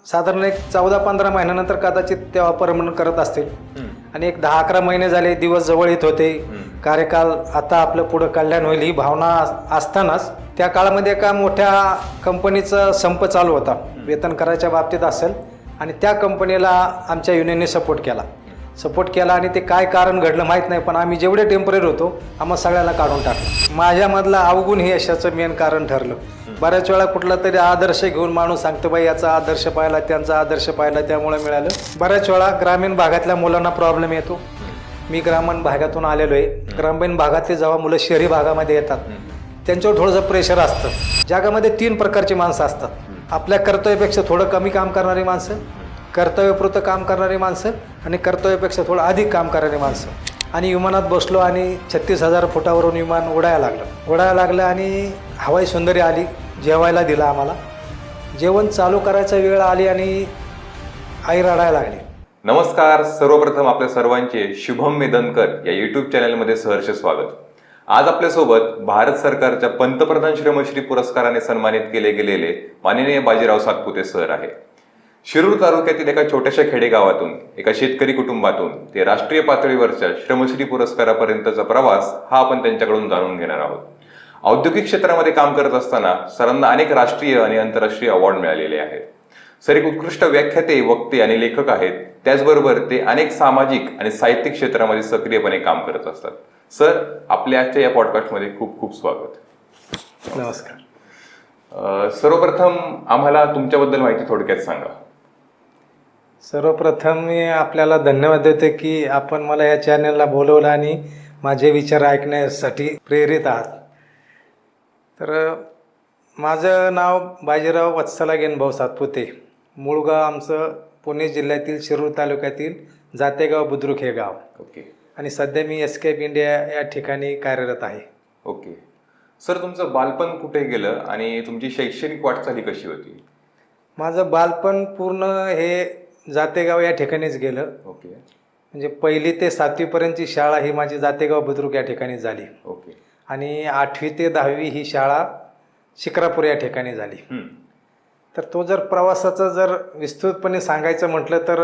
साधारण एक 14-15 महिन्यानंतर कदाचित तेव्हा परमनंट करत असतील. आणि एक 10-11 महिने झाले, दिवस जवळ येत होते, कार्यकाल आता आपलं पुढं कल्याण होईल ही भावना असतानाच त्या काळामध्ये एका मोठ्या कंपनीचा संप चालू होता वेतन करायच्या बाबतीत असेल. आणि त्या कंपनीला आमच्या युनियनने सपोर्ट केला आणि ते काय कारण घडलं माहीत नाही, पण आम्ही जेवढे टेम्पररी होतो आम्हाला सगळ्याला काढून टाकलं. माझ्यामधला अवगुण हे यशाचं मेन कारण ठरलं. बऱ्याच वेळा कुठला तरी आदर्श घेऊन माणूस सांगतो बाई याचा आदर्श पाहिला, त्यांचा आदर्श पाहिला, त्यामुळे मिळालं. बऱ्याच वेळा ग्रामीण भागातल्या मुलांना प्रॉब्लेम येतो. मी ग्रामीण भागातून आलेलो आहे. ग्रामीण भागातले जेव्हा मुलं शहरी भागामध्ये येतात त्यांच्यावर थोडंसं प्रेशर असतं. जगामध्ये 3 प्रकारची माणसं असतात. आपल्या कर्तव्यापेक्षा थोडं कमी काम करणारी माणसं, कर्तव्यपुरतं काम करणारी माणसं आणि कर्तव्यापेक्षा थोडं अधिक काम करणारी माणसं. आणि विमानात बसलो आणि 36,000 फुटावरून विमान उडायला लागलं आणि हवाई सुंदरी आली, जेवायला दिलं आम्हाला. जेवण चालू करायचा वेळ आली आणि आई रडायला लागली. नमस्कार, सर्वप्रथम आपल्या सर्वांचे शुभम मेदनकर या यूट्यूब चॅनलमध्ये सहर्ष स्वागत. आज आपल्यासोबत भारत सरकारच्या पंतप्रधान श्रमश्री पुरस्काराने सन्मानित केले गेलेले माननीय बाजीराव सातपुते सर आहे. शिरूर तालुक्यातील एका छोट्याशा खेडेगावातून, एका शेतकरी कुटुंबातून ते राष्ट्रीय पातळीवरच्या श्रमश्री पुरस्कारापर्यंतचा प्रवास हा आपण त्यांच्याकडून जाणून घेणार आहोत. औद्योगिक क्षेत्रामध्ये काम करत असताना सरांना अनेक राष्ट्रीय आणि आंतरराष्ट्रीय अवॉर्ड मिळालेले आहेत. सर एक उत्कृष्ट व्याख्याते, वक्ते आणि लेखक आहेत. त्याचबरोबर ते अनेक सामाजिक आणि साहित्यिक क्षेत्रामध्ये सक्रियपणे काम करत असतात. सर, आपल्या आजच्या या पॉडकास्टमध्ये खूप खूप स्वागत. नमस्कार. सर्वप्रथम आम्हाला तुमच्याबद्दल माहिती थोडक्यात सांगा. सर्वप्रथम मी आपल्याला धन्यवाद देतो की आपण मला या चॅनलला बोलवलं आणि माझे विचार ऐकण्यासाठी प्रेरित आहात. तर माझं नाव बाजीराव वत्सला गेनभाऊ सातपुते. मूळ गाव आमचं पुणे जिल्ह्यातील शिरूर तालुक्यातील जातेगाव बुद्रुक हे गाव. ओके. आणि सध्या मी एस्केप इंडिया या ठिकाणी कार्यरत आहे. ओके. सर, तुमचं बालपण कुठे गेलं आणि तुमची शैक्षणिक वाटचाल कशी होती? माझं बालपण पूर्ण हे जातेगाव या ठिकाणीच गेलं. ओके. म्हणजे 1ली ते 7वीपर्यंतची शाळा ही माझी जातेगाव बुद्रुक या ठिकाणी झाली. ओके. आणि 8वी ते 10वी ही शाळा शिक्रापूर या ठिकाणी झाली. तर तो जर प्रवासाचं जर विस्तृतपणे सांगायचं म्हटलं तर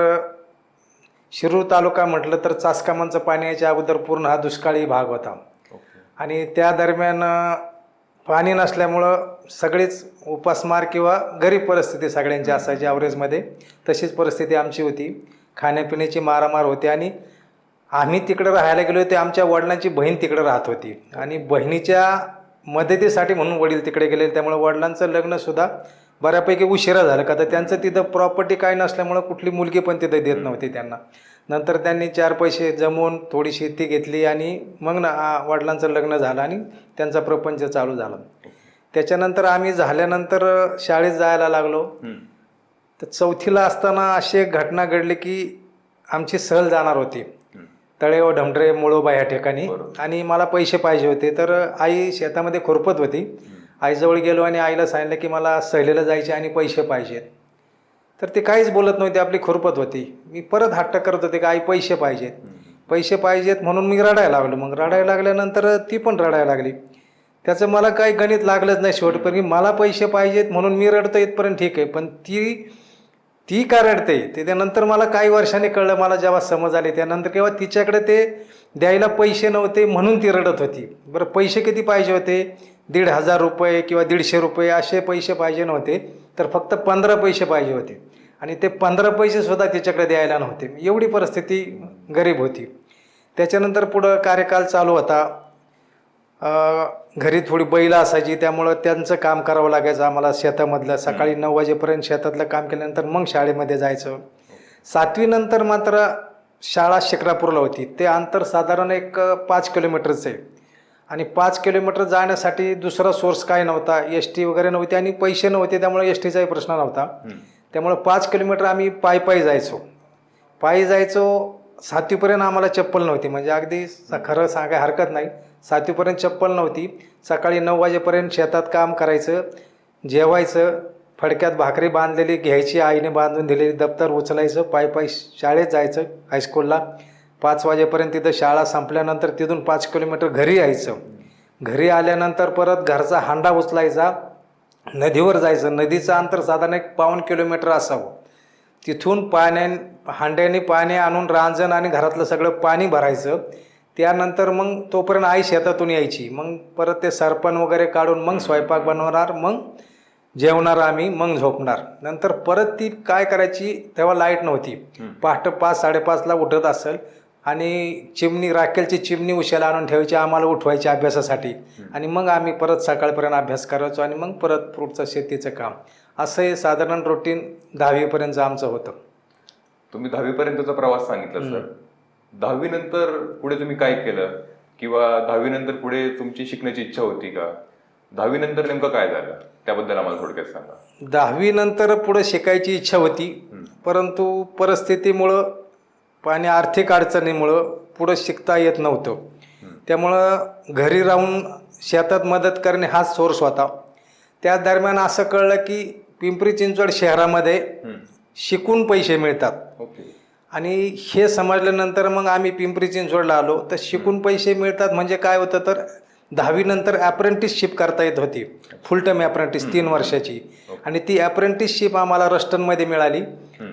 शिरूर तालुका म्हटलं तर चासकामांचं पाणी याच्या अगोदर पूर्ण हा दुष्काळी भाग होता. आणि त्या दरम्यान पाणी नसल्यामुळं सगळीच उपासमार किंवा गरीब परिस्थिती सगळ्यांची असायची ॲव्हरेजमध्ये. तशीच परिस्थिती आमची होती. खाण्यापिण्याची मारामार होती. आणि आम्ही तिकडं राहायला गेलो होते. आमच्या वडिलांची बहीण तिकडं राहत होती आणि बहिणीच्या मदतीसाठी म्हणून वडील तिकडे गेले. त्यामुळे वडिलांचं लग्नसुद्धा बऱ्यापैकी उशिरा झालं का तर त्यांचं तिथं प्रॉपर्टी काय नसल्यामुळं कुठली मुलगी पण तिथं देत नव्हती त्यांना. नंतर त्यांनी 4 पैसे जमवून थोडी शेती घेतली आणि मग वडिलांचं लग्न झालं आणि त्यांचा प्रपंच चालू झाला. त्याच्यानंतर आम्ही झाल्यानंतर शाळेत जायला लागलो. तर 4थीला असताना अशी एक घटना घडली की आमची सहल जाणार होती तळेव ढमढरे मुळोबा ह्या ठिकाणी. आणि मला पैसे पाहिजे होते. तर आई शेतामध्ये खुरपत होती. आईजवळ गेलो आणि आईला सांगितलं की मला सहलीला जायचे आणि पैसे पाहिजेत. तर ते काहीच बोलत नव्हते, आपली खुरपत होती. मी परत हट्ट करत होते की आई पैसे पाहिजेत म्हणून मी रडायला लागलो. मग रडायला लागल्यानंतर ती पण रडायला लागली. त्याचं मला काही गणित लागलंच नाही शेवटपर्यंत. मला पैसे पाहिजेत म्हणून मी रडतो इथपर्यंत ठीक आहे, पण ती का रडते ते त्यानंतर मला काही वर्षांनी कळलं. मला जेव्हा समज आली त्यानंतर किंवा तिच्याकडे ते द्यायला पैसे नव्हते म्हणून ती रडत होती. बरं, पैसे किती पाहिजे होते? 1,500 रुपये किंवा 150 रुपये असे पैसे पाहिजे नव्हते, तर फक्त 15 पैसे पाहिजे होते. आणि ते 15 पैसेसुद्धा तिच्याकडे द्यायला नव्हते. एवढी परिस्थिती गरीब होती. त्याच्यानंतर पुढं कार्यकाल चालू होता. घरी थोडी बैलं असायची त्यामुळं त्यांचं काम करावं लागायचं आम्हाला शेतामधलं. सकाळी 9 वाजेपर्यंत शेतातलं काम केल्यानंतर मग शाळेमध्ये जायचं. 7वी नंतर मात्र शाळा शिक्रापूरला होती. ते अंतर साधारण एक 5 किलोमीटरचं आहे. आणि 5 किलोमीटर जाण्यासाठी दुसरा सोर्स काय नव्हता. एस टी वगैरे नव्हती आणि पैसे नव्हते, त्यामुळे एस टीचाही प्रश्न नव्हता. त्यामुळे 5 किलोमीटर आम्ही पायी जायचो. 7वीपर्यंत आम्हाला चप्पल नव्हती. म्हणजे अगदी खरं सांगाय हरकत नाही, 7वीपर्यंत चप्पल नव्हती. सकाळी 9 वाजेपर्यंत शेतात काम करायचं, जेवायचं, फडक्यात भाकरी बांधलेली घ्यायची, आईने बांधून दिलेली, दप्तर उचलायचं, पायी शाळेत जायचं हायस्कूलला. 5 वाजेपर्यंत तिथं शाळा संपल्यानंतर तिथून 5 किलोमीटर घरी यायचं. घरी आल्यानंतर परत घरचा हांडा उचलायचा, नदीवर जायचं. नदीचं अंतर साधारण एक 1.25 किलोमीटर असावं. तिथून हांड्याने पाणी आणून रांजण आणि घरातलं सगळं पाणी भरायचं. त्यानंतर मग तोपर्यंत आई शेतातून यायची. मग परत ते सरपण वगैरे काढून मग स्वयंपाक बनवणार, मग जेवणार आम्ही, मग झोपणार. नंतर परत ती काय करायची, तेव्हा लाईट नव्हती. पहाटे 5-5:30ला उठत असेल आणि राखेलची चिमणी उशाला आणून ठेवायची, आम्हाला उठवायची अभ्यासासाठी. आणि मग आम्ही परत सकाळपर्यंत अभ्यास करायचो आणि मग परत पुढचं शेतीचं काम. असं हे साधारण रुटीन 10वीपर्यंत आमचं होतं. तुम्ही 10वीपर्यंतचा प्रवास सांगितला सर. 10वी नंतर पुढे तुम्ही काय केलं, किंवा 10वी नंतर पुढे तुमची शिकण्याची इच्छा होती का? 10वी नंतर नेमकं काय झालं त्याबद्दल आम्हाला थोडक्यात सांगा. 10वी नंतर पुढे शिकायची इच्छा होती, परंतु परिस्थितीमुळं आणि आर्थिक अडचणीमुळं पुढं शिकता येत नव्हतं. त्यामुळं घरी राहून शेतात मदत करणे हाच सोर्स होता. त्या दरम्यान असं कळलं की पिंपरी चिंचवड शहरामध्ये शिकून पैसे मिळतात. आणि हे समजल्यानंतर मग आम्ही पिंपरी चिंचवडला आलो. तर शिकून पैसे मिळतात म्हणजे काय होतं, तर 10वी नंतर अप्रेंटिसशिप करता येत होती, फुल टाईम अप्रेंटिस 3 वर्षाची. आणि ती अप्रेंटिसशिप आम्हाला रस्टनमध्ये मिळाली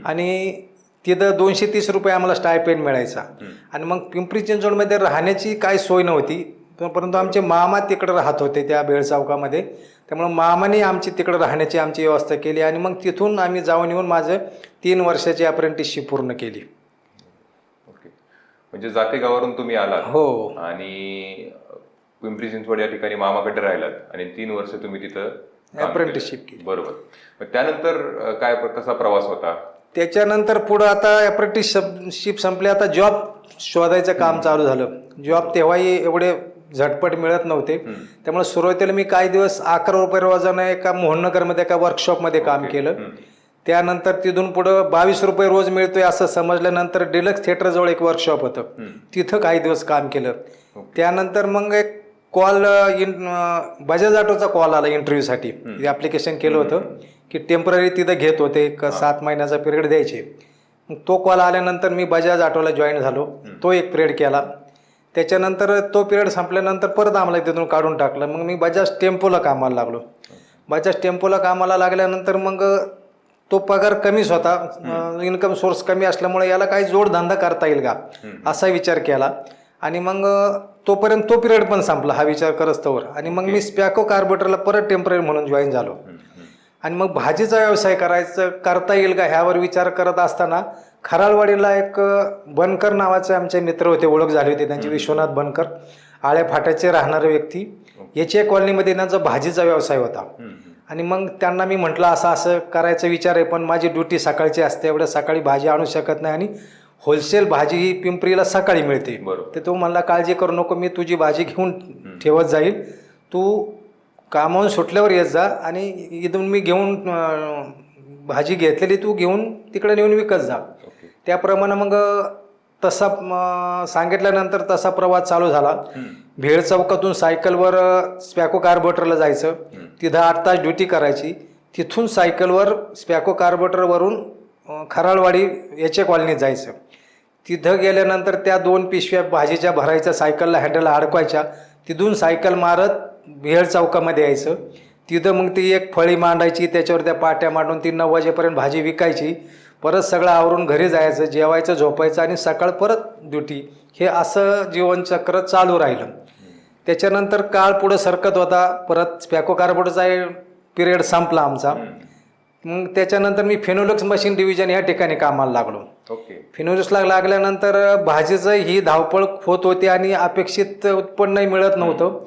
आणि तिथं 230 रुपये आम्हाला स्टायपेंड मिळायचा. आणि मग पिंपरी चिंचवडमध्ये राहण्याची काय सोय नव्हती, परंतु आमचे मामा तिकडे राहत होते त्या बेळ चौकामध्ये. त्यामुळं मामाने आमची तिकडे राहण्याची आमची व्यवस्था केली आणि मग तिथून आम्ही जाऊन येऊन माझं 3 वर्षाची अप्रेंटिसशिप पूर्ण केली. ओके, म्हणजे जातेगावावरून तुम्ही आलात. हो. आणि पिंपरी चिंचवड या ठिकाणी मामाकडे राहिलात आणि 3 वर्ष तुम्ही तिथं अप्रेंटिसशिप केली. बरोबर. मग त्यानंतर काय कसा प्रवास होता? त्याच्यानंतर पुढं आता अप्रेंटिसशिप संपली, आता जॉब शोधायचं काम चालू झालं. जॉब तेव्हाही एवढे झटपट मिळत नव्हते. त्यामुळे सुरुवातीला मी काही दिवस 11 रुपये रोजानं एका मोहननगरमध्ये एका वर्कशॉपमध्ये काम केलं. त्यानंतर तिथून पुढं 22 रुपये रोज मिळतोय असं समजल्यानंतर डिलक्स थिएटरजवळ एक वर्कशॉप होतं, तिथं काही दिवस काम केलं. त्यानंतर मग एक बजाज ऑटोचा कॉल आला इंटरव्ह्यूसाठी. ॲप्लिकेशन केलं होतं की टेम्पररी तिथं घेत होते, 7 महिन्याचा पिरियड द्यायचे. मग तो कॉल आल्यानंतर मी बजाज ऑटोला जॉईन झालो. तो एक पिरियड केला. त्याच्यानंतर तो पिरियड संपल्यानंतर परत आम्हाला तिथून काढून टाकलं. मग मी बजाज टेम्पोला कामाला लागलो. बजाज टेम्पोला कामाला लागल्यानंतर मग तो पगार कमीच होता, इन्कम सोर्स कमी असल्यामुळे याला काही जोडधंदा करता येईल का असा विचार केला. आणि मग तोपर्यंत तो पिरियड पण संपला हा विचार करस्तोवर. आणि मग मी स्पॅको कार्बोरेटरला परत टेम्पररी म्हणून जॉईन झालो. आणि मग भाजीचा व्यवसाय करता येईल का ह्यावर विचार करत असताना खराळवाडीला एक बनकर नावाचे आमचे मित्र होते, ओळख झाली होती त्यांची, विश्वनाथ बनकर, आळ्या फाट्याचे राहणारे व्यक्ती. याच्या कॉलनीमध्ये त्यांचा भाजीचा व्यवसाय होता. आणि मग त्यांना मी म्हटलं असं करायचा विचार आहे, पण माझी ड्युटी सकाळची असते, एवढ्या सकाळी भाजी आणू शकत नाही आणि होलसेल भाजी ही पिंपरीला सकाळी मिळते. तर तो म्हणला काळजी करू नको, मी तुझी भाजी घेऊन ठेवत जाईल, तू कामावून सुटल्यावर येत जा आणि इथून मी घेऊन भाजी घेतलेली तू घेऊन तिकडे नेऊन विकत जा. त्याप्रमाणे मग तसा सांगितल्यानंतर तसा प्रवास चालू झाला. भेळ चौकातून सायकलवर स्पॅको कार्बोरेटरला जायचं, तिथं 8 तास ड्युटी करायची. तिथून सायकलवर स्पॅको कार्बोरेटरवरून खराळवाडी याच्या कॉलनीत जायचं. तिथं गेल्यानंतर त्या 2 पिशव्या भाजीच्या भरायच्या, सायकलला हँडलला अडकवायच्या, तिथून सायकल मारत भेळ चौकामध्ये यायचं. तिथं मग ती एक फळी मांडायची, त्याच्यावर त्या पाट्या मांडून ती 9 वाजेपर्यंत भाजी विकायची. परत सगळं आवरून घरी जायचं, जेवायचं, झोपायचं आणि सकाळ परत ड्युटी. हे असं जीवनचक्र चालू राहिलं. त्याच्यानंतर काळ पुढं सरकत होता. परत स्पॅको कार्बोरेटरचा पिरियड संपला आमचा. मग त्याच्यानंतर मी फिनोलेक्स मशीन डिव्हिजन या ठिकाणी कामाला लागलो. फिनोलेक्सला लागल्यानंतर भाजीचं ही धावपळ होत होती आणि अपेक्षित उत्पन्नही मिळत नव्हतं.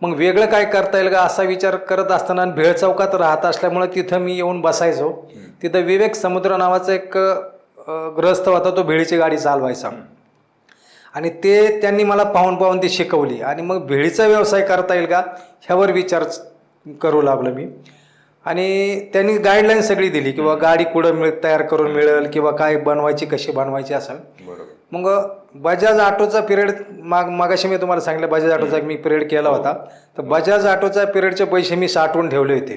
मग वेगळं काय करता येईल का असा विचार करत असताना भेळ चौकात राहत असल्यामुळे तिथं मी येऊन बसायचो. तिथं विवेक समुद्र नावाचा एक ग्रस्त होता, तो भेळीची गाडी चालवायचा. आणि त्यांनी मला पाहून ती शिकवली. आणि मग भेळीचा व्यवसाय करता येईल का ह्यावर विचार करू लागलो मी. आणि त्यांनी गाईडलाईन सगळी दिली किंवा गाडी कुठं तयार करून मिळेल किंवा काय बनवायची, कशी बनवायची असं. मग बजाज ऑटोचा पिरियड मागाशी मी तुम्हाला सांगितलं बजाज ऑटोचा मी पिरियड केला होता. तर बजाज ऑटोचा पिरियडचे पैसे मी साठवून ठेवले होते.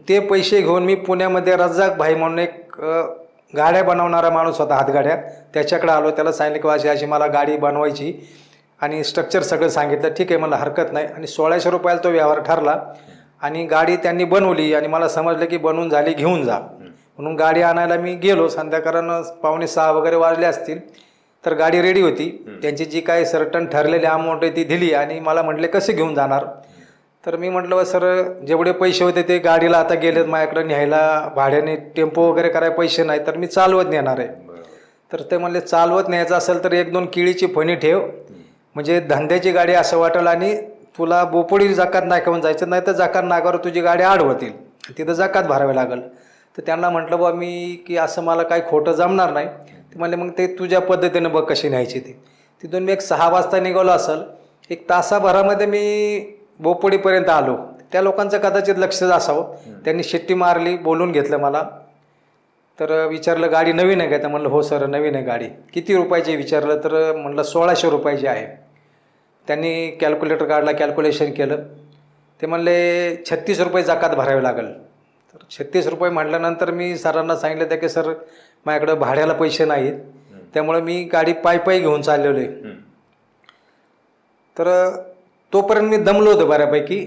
ते पैसे घेऊन मी पुण्यामध्ये रज्जाक भाई म्हणून एक गाड्या बनवणारा माणूस होता, हातगाड्या, त्याच्याकडे आलो. त्याला सांगितलं की अशी मला गाडी बनवायची आणि स्ट्रक्चर सगळं सांगितलं. ठीक आहे मला हरकत नाही. आणि 1600 रुपयाला तो व्यवहार ठरला आणि गाडी त्यांनी बनवली आणि मला समजलं की बनवून झाली, घेऊन जा. म्हणून गाडी आणायला मी गेलो. संध्याकाळनं 5:45 वगैरे वाजले असतील. तर गाडी रेडी होती. त्यांची जी काही सर्टन ठरलेली अमाऊंट आहे ती दिली आणि मला म्हटले कसे घेऊन जाणार. तर मी म्हटलं सर जेवढे पैसे होते ते गाडीला आता गेलेत, माझ्याकडे न्यायला भाड्याने टेम्पो वगैरे करायला पैसे नाही, तर मी चालवत नेणार आहे. तर ते म्हणले चालवत न्यायचं असेल तर 1-2 केळीची फणी ठेव, म्हणजे धंद्याची गाडी असं वाटेल आणि तुला बोपोडी जाकात नाक्यावरून जायचं, नाही तर जाकात नाक्यावर तुझी गाडी आडवतील, तिथं जाकात भरावी लागेल. तर त्यांना म्हटलं बा मी की असं मला काही खोटं जमणार नाही. ते म्हणले मग ते तुझ्या पद्धतीनं बघ कशी न्यायची ती. तिथून मी 6 वाजता निघालो असेल, 1 तासाभरामध्ये मी बोपोडीपर्यंत आलो. त्या लोकांचं कदाचित लक्ष असावं, त्यांनी शिट्टी मारली, बोलून घेतलं मला. तर विचारलं गाडी नवीन आहे का? तर म्हणलं हो सर नवीन आहे गाडी. किती रुपयाची विचारलं तर म्हणलं 1600 रुपयाची आहे. त्यांनी कॅल्क्युलेटर काढला, कॅल्क्युलेशन केलं. ते म्हणले 36 रुपये जाकात भरावे लागेल. तर 36 रुपये म्हटल्यानंतर मी सरांना सांगितलं त्या की सर माझ्याकडं भाड्याला पैसे नाहीत, त्यामुळे मी गाडी पायी घेऊन चाललेलो आहे. तर तोपर्यंत मी दमलो होतो बऱ्यापैकी.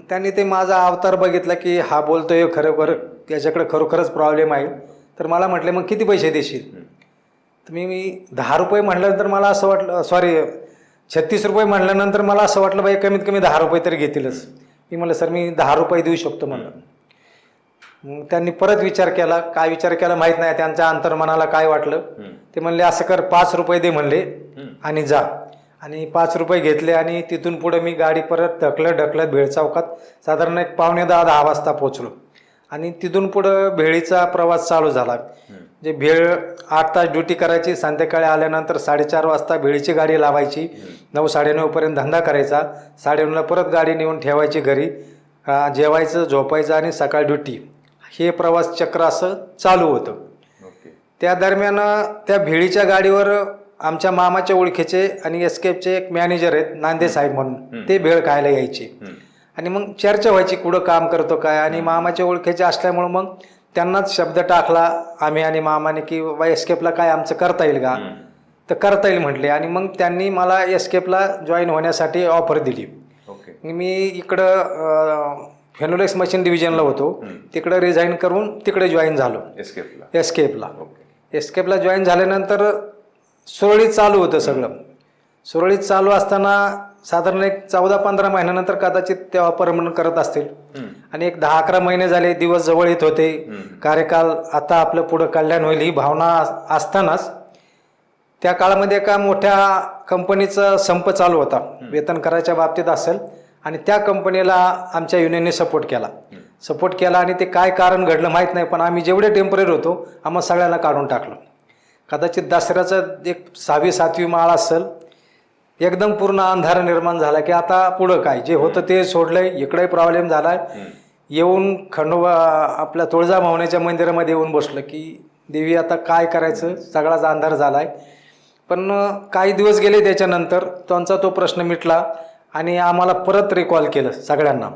त्यांनी ते माझा अवतार बघितला की हा बोलतोय खरोखर त्याच्याकडे खरोखरच प्रॉब्लेम आहे. तर मला म्हटले मग किती पैसे देशील? तर मी 10 रुपये म्हटल्यानंतर मला असं वाटलं, सॉरी 36 रुपये म्हटल्यानंतर मला असं वाटलं बाई कमीत कमी 10 रुपये तरी घेतीलच. मी म्हटलं सर मी 10 रुपये देऊ शकतो म्हणलं. मग त्यांनी परत विचार केला, काय विचार केला माहीत नाही, त्यांच्या अंतर्मनाला काय वाटलं. ते म्हणले असं कर 5 रुपये दे म्हणले आणि जा. आणि 5 रुपये घेतले आणि तिथून पुढे मी गाडी परत ढकलत भेळ चौकात साधारण 9:45-10 वाजता पोचलो. आणि तिथून पुढं भेळीचा प्रवास चालू झाला. जे भेळ 8 तास ड्युटी करायची, संध्याकाळी आल्यानंतर 4:30 वाजता भेळीची गाडी लावायची, 9-9:30पर्यंत धंदा करायचा, 9:30ला परत गाडी नेऊन ठेवायची घरी, जेवायचं झोपायचं आणि सकाळी ड्युटी. हे प्रवास चक्र असं चालू होतं. त्या दरम्यान त्या भेळीच्या गाडीवर आमच्या मामाच्या ओळखीचे आणि एसकेपचे एक मॅनेजर आहेत नांदे साहेब म्हणून, ते भेळ खायला यायचे. आणि मग चर्चा व्हायची कुठं काम करतो काय. आणि मामाच्या ओळखीचे असल्यामुळं मग त्यांनाच शब्द टाकला आम्ही आणि मामाने की बाबा एस्केपला काय आमचं करता येईल का? तर करता येईल म्हटले. आणि मग त्यांनी मला एस्केपला जॉईन होण्यासाठी ऑफर दिली. मी इकडं फेनोलेक्स मशीन डिव्हिजनला होतो, तिकडं रिझाईन करून तिकडे जॉईन झालो एस्केपला जॉईन झाल्यानंतर सुरळीत चालू होतं सगळं. सुरळीत चालू असताना साधारण एक 14-15 महिन्यानंतर कदाचित तेव्हा परमनंट करत असतील. आणि एक 10-11 महिने झाले, दिवस जवळ येत होते, कार्यकाल आता आपलं पुढं कल्याण होईल ही भावना असतानाच त्या काळामध्ये एका मोठ्या कंपनीचा संप चालू होता, वेतन करायच्या बाबतीत असेल. आणि त्या कंपनीला आमच्या युनियनने सपोर्ट केला आणि ते काय कारण घडलं माहीत नाही, पण आम्ही जेवढे टेम्पररी होतो आम्हाला सगळ्यांना काढून टाकलं. कदाचित दसऱ्याचं एक 6वी-7वी माळ असेल, एकदम पूर्ण अंधार निर्माण झाला की आता पुढं काय, जे होतं ते सोडलंय. इकडेही प्रॉब्लेम झाला. येऊन खंडोबा आपल्या तुळजाभवानीच्या मंदिरामध्ये येऊन बसलं की देवी आता काय करायचं, सगळाच अंधार झालाय. पण काही दिवस गेले त्याच्यानंतर त्यांचा तो प्रश्न मिटला आणि आम्हाला परत रिकॉल केलं सगळ्यांना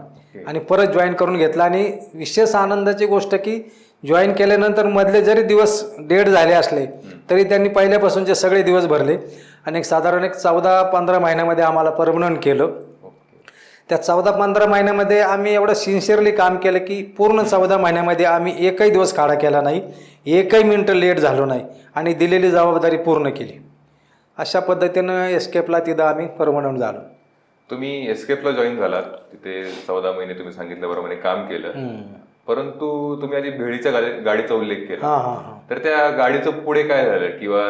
आणि परत जॉईन करून घेतला. आणि विशेष आनंदाची गोष्ट की जॉईन केल्यानंतर मधले जरी दिवस डेड झाले असले तरी त्यांनी पहिल्यापासूनचे सगळे दिवस भरले आणि साधारण 14-15 महिन्यामध्ये आम्हाला परमनंट केलं. त्या 14-15 महिन्यामध्ये आम्ही एवढं सिन्सिअरली काम केलं की पूर्ण 14 महिन्यामध्ये आम्ही एकही दिवस खाडा केला नाही, एकही मिनिट लेट झालो नाही आणि दिलेली जबाबदारी पूर्ण केली. अशा पद्धतीनं एस्केपला तिथं आम्ही परमनंट झालो. तुम्ही एस्केपला जॉईन झालात, तिथे 14 महिने तुम्ही सांगितल्याप्रमाणे काम केलं. परंतु तुम्ही आधी भेळीच्या गाडीचा उल्लेख केला, तर त्या गाडीचं पुढे काय झालं किंवा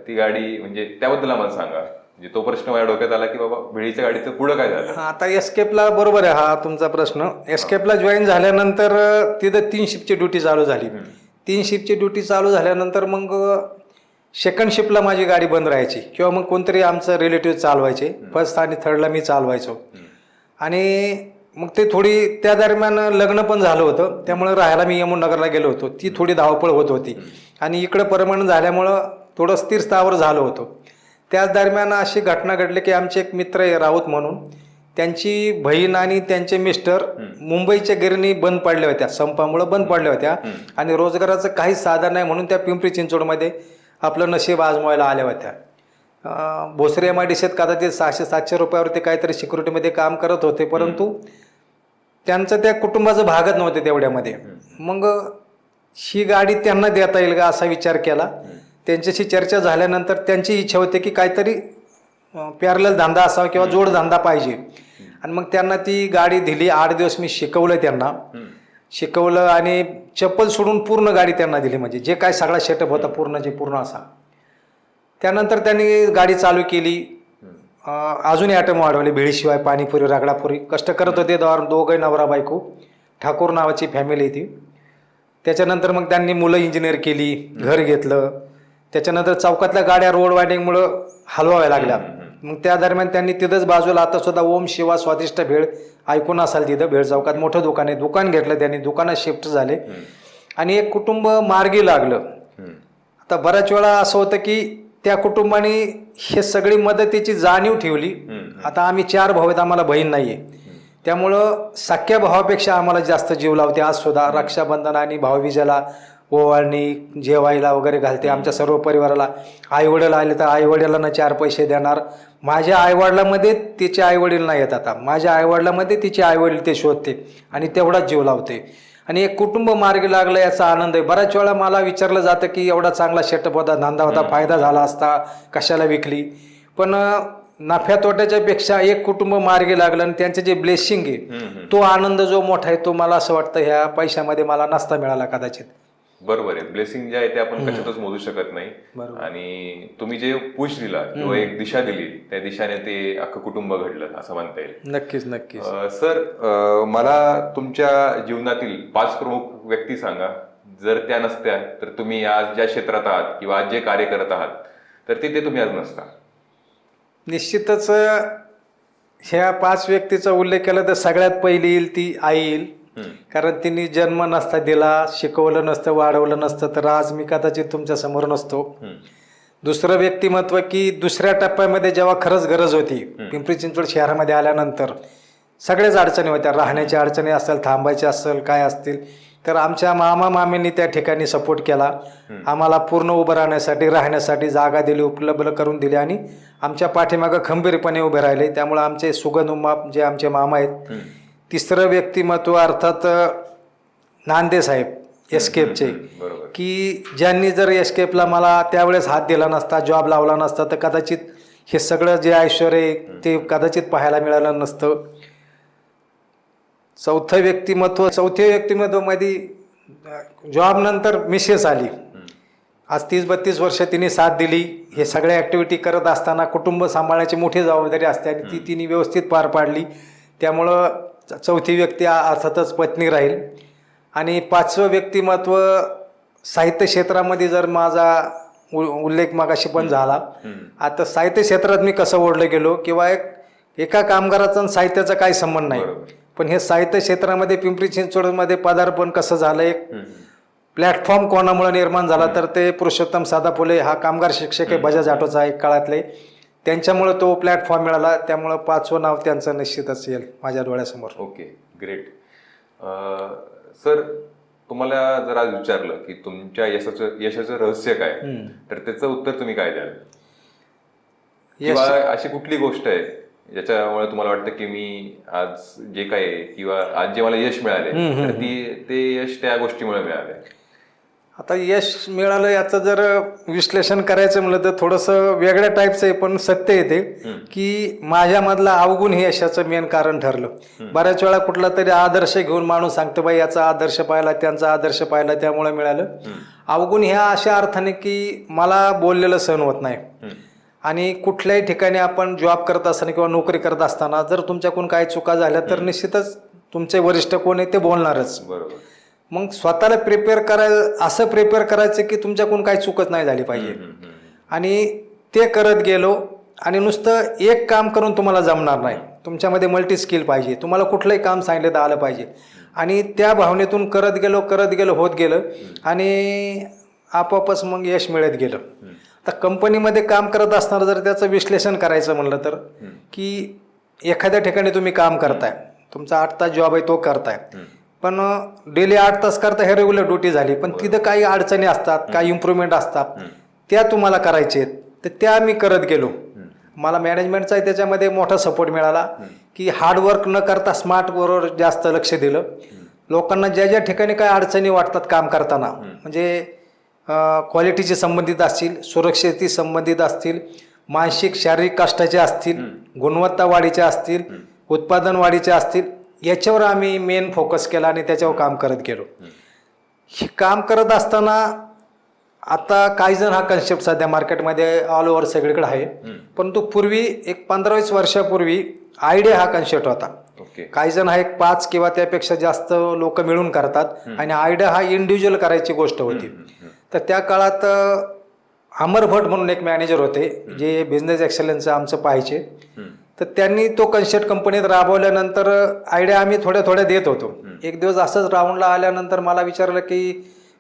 ती गाडी म्हणजे त्याबद्दल आम्हाला सांगा. म्हणजे तो प्रश्न माझ्या डोक्यात आला की बाबा भेळीच्या गाडीचं पुढे काय झालं. आता एस्केपला बरोबर आहे हा तुमचा प्रश्न. एस्केपला जॉईन झाल्यानंतर तिथं 3 शिफ्टची ड्युटी चालू झाली. 3 शिफ्टची ड्युटी चालू झाल्यानंतर मग सेकंड शिफ्टला माझी गाडी बंद राहायची किंवा मग कोणतरी आमचं रिलेटिव्ह चालवायचे. फर्स्ट आणि थर्डला मी चालवायचो. आणि मग ते थोडी त्या दरम्यान लग्न पण झालं होतं, त्यामुळे राहायला मी यमुननगरला गेलो होतो. ती थोडी धावपळ होत होती आणि इकडं परमनंट झाल्यामुळं थोडं स्थिर स्थावर झालं होतं. त्याच दरम्यान अशी घटना घडली की आमचे एक मित्र आहे राऊत म्हणून, त्यांची बहीण आणि त्यांचे मिस्टर मुंबईच्या गिरणी बंद पडल्या होत्या, संपामुळे बंद पडल्या होत्या आणि रोजगाराचं काहीच साधन नाही म्हणून त्या पिंपरी चिंचवडमध्ये आपलं नशीब आजमावायला आल्या होत्या. भोसरी MIDCत कदाचित 600-700 रुपयावरती काहीतरी सिक्युरिटीमध्ये काम करत होते, परंतु त्यांचं त्या कुटुंबाचं भागत नव्हते तेवढ्यामध्ये. मग ही गाडी त्यांना देता येईल का असा विचार केला. त्यांच्याशी चर्चा झाल्यानंतर त्यांची इच्छा होती की काहीतरी पॅरलल धंदा असावा किंवा जोडधंदा पाहिजे. आणि मग त्यांना ती गाडी दिली. 8 दिवस मी शिकवलं त्यांना, शिकवलं आणि चप्पल सोडून पूर्ण गाडी त्यांना दिली, म्हणजे जे काय सगळा सेटअप होता पूर्ण असा. त्यानंतर त्यांनी गाडी चालू केली. अजूनही आयटम वाढवले, भेळीशिवाय पाणीपुरी, रगडापुरी. कष्ट करत होते दोघे नवरा बायको. ठाकूर नावाची फॅमिली ती. त्याच्यानंतर मग त्यांनी मुलं इंजिनियर केली, घर घेतलं. त्याच्यानंतर चौकातल्या गाड्या रोड वायडिंगमुळं हलवाव्या लागल्या. मग त्या दरम्यान त्यांनी तिथंच बाजूला आता सुद्धा ओम शिवा स्वादिष्ट भेळ ऐकून असाल, तिथं भेळ चौकात मोठं दुकान आहे. दुकान घेतलं त्यांनी, दुकानात शिफ्ट झाले आणि एक कुटुंब मार्गी लागलं. आता बऱ्याच वेळा असं होतं की त्या कुटुंबाने हे सगळी मदतीची जाणीव ठेवली. आता आम्ही 4 भाऊ आहेत, आम्हाला बहीण नाहीये. त्यामुळं सख्या भावापेक्षा आम्हाला जास्त जीव लावते. आज सुद्धा रक्षाबंधन आणि भाऊबीजेला ओवाळणी, जेवायला वगैरे घालते आमच्या सर्व परिवाराला. आईवडील आले तर आईवडिलांना 4 पैसे देणार. माझ्या आईवडिलांमध्ये तिचे आईवडील नाही येत, आता माझ्या आईवडिलांमध्ये तिचे आईवडील ते शोधते आणि तेवढाच जीव लावते. आणि एक कुटुंब मार्गी लागलं याचा आनंद आहे. बऱ्याच वेळा मला विचारलं जातं की एवढा चांगला सेटअप होता, धंदा होता, फायदा झाला असता, कशाला विकली. पण नफ्या तोट्याच्या पेक्षा एक कुटुंब मार्गी लागलं आणि त्यांचे जे ब्लेसिंग आहे तो आनंद जो मोठा आहे तो मला असं वाटतं ह्या पैशामध्ये मला नसता मिळाला कदाचित. बरोबर आहे. ब्लेसिंग जे आहे ते आपण कशातच मोजू शकत नाही. आणि तुम्ही जे पुश दिला किंवा एक दिशा दिली, त्या दिशाने ते अख्खं कुटुंब घडलं असं म्हणता येईल. नक्कीच नक्कीच. सर, मला तुमच्या जीवनातील 5 प्रमुख व्यक्ती सांगा. जर त्या नसत्या तर तुम्ही आज ज्या क्षेत्रात आहात किंवा आज जे कार्य करत आहात तर तिथे तुम्ही आज नसता. निश्चितच ह्या 5 व्यक्तीचा उल्लेख केला तर सगळ्यात पहिली येईल ती आई येईल. कारण तिने जन्म नसता दिला, शिकवलं नसतं, वाढवलं नसतं तर आज मी कदाचित तुमच्या समोर नसतो. दुसरं व्यक्तिमत्व की दुसऱ्या टप्प्यामध्ये जेव्हा खरंच गरज होती, पिंपरी चिंचवड शहरामध्ये आल्यानंतर सगळ्याच अडचणी होत्या. राहण्याच्या अडचणी असेल, थांबायच्या असेल, काय असतील, तर आमच्या मामा मामींनी त्या ठिकाणी सपोर्ट केला. आम्हाला पूर्ण उभं राहण्यासाठी जागा दिली, उपलब्ध करून दिली आणि आमच्या पाठीमागं खंबीरपणे उभे राहिले. त्यामुळे आमचे सुगंध उमाप जे आमचे मामा आहेत. तिसरं व्यक्तिमत्व अर्थात नांदे साहेब एस्केपचे, की ज्यांनी जर एस्केपला मला त्यावेळेस हात दिला नसता, जॉब लावला नसता तर कदाचित हे सगळं जे ऐश्वर्य ते कदाचित पाहायला मिळालं नसतं. चौथ्या व्यक्तिमत्वामध्ये जॉब नंतर मिसेस आली. आज 30-32 वर्ष तिने साथ दिली. हे सगळ्या ॲक्टिव्हिटी करत असताना कुटुंब सांभाळण्याची मोठी जबाबदारी असते आणि ती तिने व्यवस्थित पार पाडली. त्यामुळं चौथी व्यक्ती अर्थातच पत्नी राहील. आणि 5वं व्यक्तिमत्व साहित्य क्षेत्रामध्ये जर माझा उल्लेख मागाशी पण झाला. आता साहित्य क्षेत्रात मी कसं ओढलं गेलो किंवा एका कामगाराचा साहित्याचा काही संबंध नाही, पण हे साहित्य क्षेत्रामध्ये पिंपरी चिंचवडमध्ये पदार्पण कसं झालं, एक प्लॅटफॉर्म कोणामुळे निर्माण झाला तर ते पुरुषोत्तम सादा फुले हा कामगार शिक्षक आहे बजाज ऑटोचा एक काळातले, त्यांच्यामुळे तो प्लॅटफॉर्म मिळाला. त्यामुळं 5वं नाव त्यांचं निश्चितच येईल माझ्या डोळ्यासमोर. Okay, great. सर, तुम्हाला जर आज विचारलं की तुमच्या यशाचं रहस्य काय, तर त्याचं उत्तर तुम्ही काय द्याल? किंवा अशी कुठली गोष्ट आहे ज्याच्यामुळे तुम्हाला वाटतं की मी आज जे काय किंवा आज जे मला यश मिळाले तर ते यश त्या गोष्टीमुळे मिळाले? आता यश मिळालं याचं जर विश्लेषण करायचं म्हणलं तर थोडंसं वेगळ्या टाईपचं आहे, पण सत्य येते की माझ्यामधला अवगुण हे यशाचं मेन कारण ठरलं. बऱ्याच वेळा कुठला तरी आदर्श घेऊन माणूस सांगतो बाई याचा आदर्श पाहिला, त्यांचा आदर्श पाहिला, त्यामुळे मिळालं. अवगुण ह्या अशा अर्थाने की मला बोललेलं सहन होत नाही. आणि कुठल्याही ठिकाणी आपण जॉब करत असताना किंवा नोकरी करत असताना जर तुमच्याकडून काही चुका झाल्या तर निश्चितच तुमचे वरिष्ठ कोण आहे ते बोलणारच. बरोबर. मग स्वतःला असं प्रिपेअर करायचं की तुमच्याकडून काही चुकत नाही झाली पाहिजे. आणि ते करत गेलो. आणि नुसतं एक काम करून तुम्हाला जमणार नाही, तुमच्यामध्ये मल्टी स्किल पाहिजे. तुम्हाला कुठलंही काम सांगितलं तर आलं पाहिजे. आणि त्या भावनेतून करत गेलो होत गेलं आणि आपोआपच मग यश मिळत गेलं. आता कंपनीमध्ये काम करत असताना जर त्याचं विश्लेषण करायचं म्हणलं तर की एखाद्या ठिकाणी तुम्ही काम करताय, तुमचा 8 तास जॉब आहे तो करताय, पण डेली 8 तास करता हे रेग्युलर ड्युटी झाली, पण तिथं काही अडचणी असतात, काही इम्प्रूव्हमेंट असतात, त्या तुम्हाला करायचे आहेत. तर त्या मी करत गेलो. मला मॅनेजमेंटचा त्याच्यामध्ये मोठा सपोर्ट मिळाला की हार्डवर्क न करता स्मार्ट बरोबर जास्त लक्ष दिलं. लोकांना ज्या ज्या ठिकाणी काय अडचणी वाटतात काम करताना, म्हणजे क्वालिटीचे संबंधित असतील, सुरक्षेशी संबंधित असतील, मानसिक शारीरिक कष्टाचे असतील, गुणवत्ता वाढीचे असतील, उत्पादन वाढीचे असतील, याच्यावर आम्ही मेन फोकस केला आणि त्याच्यावर काम करत गेलो. हे काम करत असताना आता कायझन हा कन्सेप्ट सध्या मार्केटमध्ये ऑल ओव्हर सगळीकडे आहे, परंतु पूर्वी एक 15-20 वर्षापूर्वी आयडिया हा कन्सेप्ट होता. कायझन हा एक 5 किंवा त्यापेक्षा जास्त लोक मिळून करतात आणि आयडिया हा इंडिव्हिज्युअल करायची गोष्ट होती. तर त्या काळात अमर भट म्हणून एक मॅनेजर होते जे बिझनेस एक्सलन्स आमचं पाहायचे. तर त्यांनी तो कन्सेप्ट कंपनीत राबवल्यानंतर आयडिया आम्ही थोड्या थोड्या देत होतो. एक दिवस असंच राऊंडला आल्यानंतर मला विचारलं की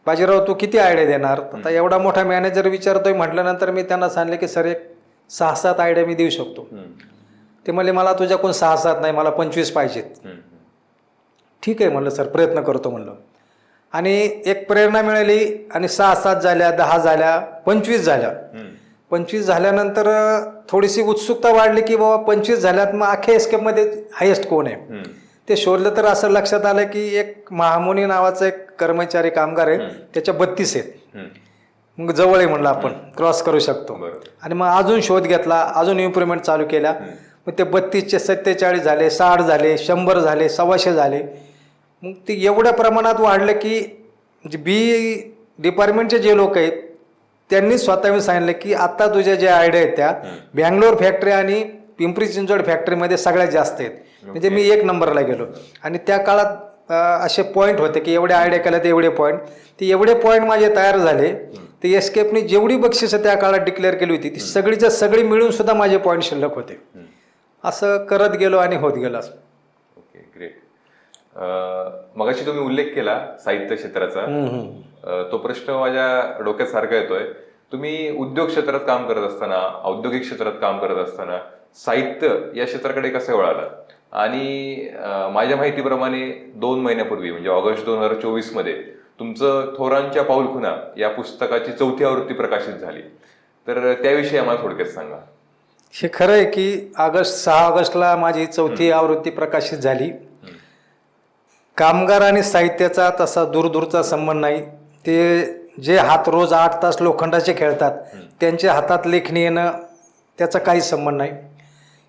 बाजीराव तू किती आयडिया देणार. आता एवढा मोठा मॅनेजर विचारतोय म्हटल्यानंतर मी त्यांना सांगितलं की सर एक 6-7 आयडिया मी देऊ शकतो. ते म्हणले मला तुझ्याकडून 6-7 नाही, मला 25 पाहिजेत. ठीक आहे म्हणलं सर, प्रयत्न करतो म्हणलं. आणि एक प्रेरणा मिळाली आणि 6-7 झाल्या, 10 झाल्या, 25 झाल्या. 25 झाल्यानंतर थोडीशी उत्सुकता वाढली की बाबा 25 झाल्यात, मग अख्ख्या एस्केपमध्ये हायेस्ट कोण आहे ते शोधलं. तर असं लक्षात आलं की एक महामुनी नावाचा एक कर्मचारी कामगार आहे, त्याच्या 32 आहेत. मग जवळ आहे म्हणलं, आपण क्रॉस करू शकतो. आणि मग अजून शोध घेतला, अजून इम्प्रुव्हमेंट चालू केल्या. मग ते 32चे 47 झाले, 60 झाले, 100 झाले, 125 झाले. मग ते एवढ्या प्रमाणात वाढलं की बी डिपार्टमेंटचे जे लोक आहेत त्यांनी स्वतः सांगितलं की आता तुझ्या ज्या आयडिया आहेत त्या बँगलोर फॅक्टरी आणि पिंपरी चिंचवड फॅक्टरीमध्ये सगळ्यात जास्त आहेत. म्हणजे मी 1 नंबरला गेलो. आणि त्या काळात असे पॉईंट होते की एवढे आयडिया केल्या तर एवढे पॉईंट, ते एवढे पॉईंट माझे तयार झाले. ते एस्केपनी जेवढी बक्षिसं त्या काळात डिक्लेअर केली होती ती सगळीच्या सगळी मिळून सुद्धा माझे पॉईंट शिल्लक होते. असं करत गेलो आणि होत गेलो. Okay, great. मगाशी तुम्ही उल्लेख केला साहित्य क्षेत्राचा. तो प्रश्न माझ्या डोक्यात सारखा येतोय. तुम्ही उद्योग क्षेत्रात काम करत असताना, औद्योगिक क्षेत्रात काम करत असताना साहित्य या क्षेत्राकडे कसं वळाला? आणि माझ्या माहितीप्रमाणे 2 महिन्यापूर्वी म्हणजे ऑगस्ट 2024 मध्ये तुमचं थोरांच्या पाऊलखुणा या पुस्तकाची 4थी आवृत्ती प्रकाशित झाली. तर त्याविषयी आम्हाला थोडक्यात सांगा. हे खरं आहे की 6 ऑगस्टला माझी 4थी आवृत्ती प्रकाशित झाली. कामगार आणि साहित्याचा तसा दूरदूरचा संबंध नाही. ते जे हात रोज 8 तास लोखंडाचे खेळतात त्यांच्या हातात लेखणी येणं त्याचा काही संबंध नाही.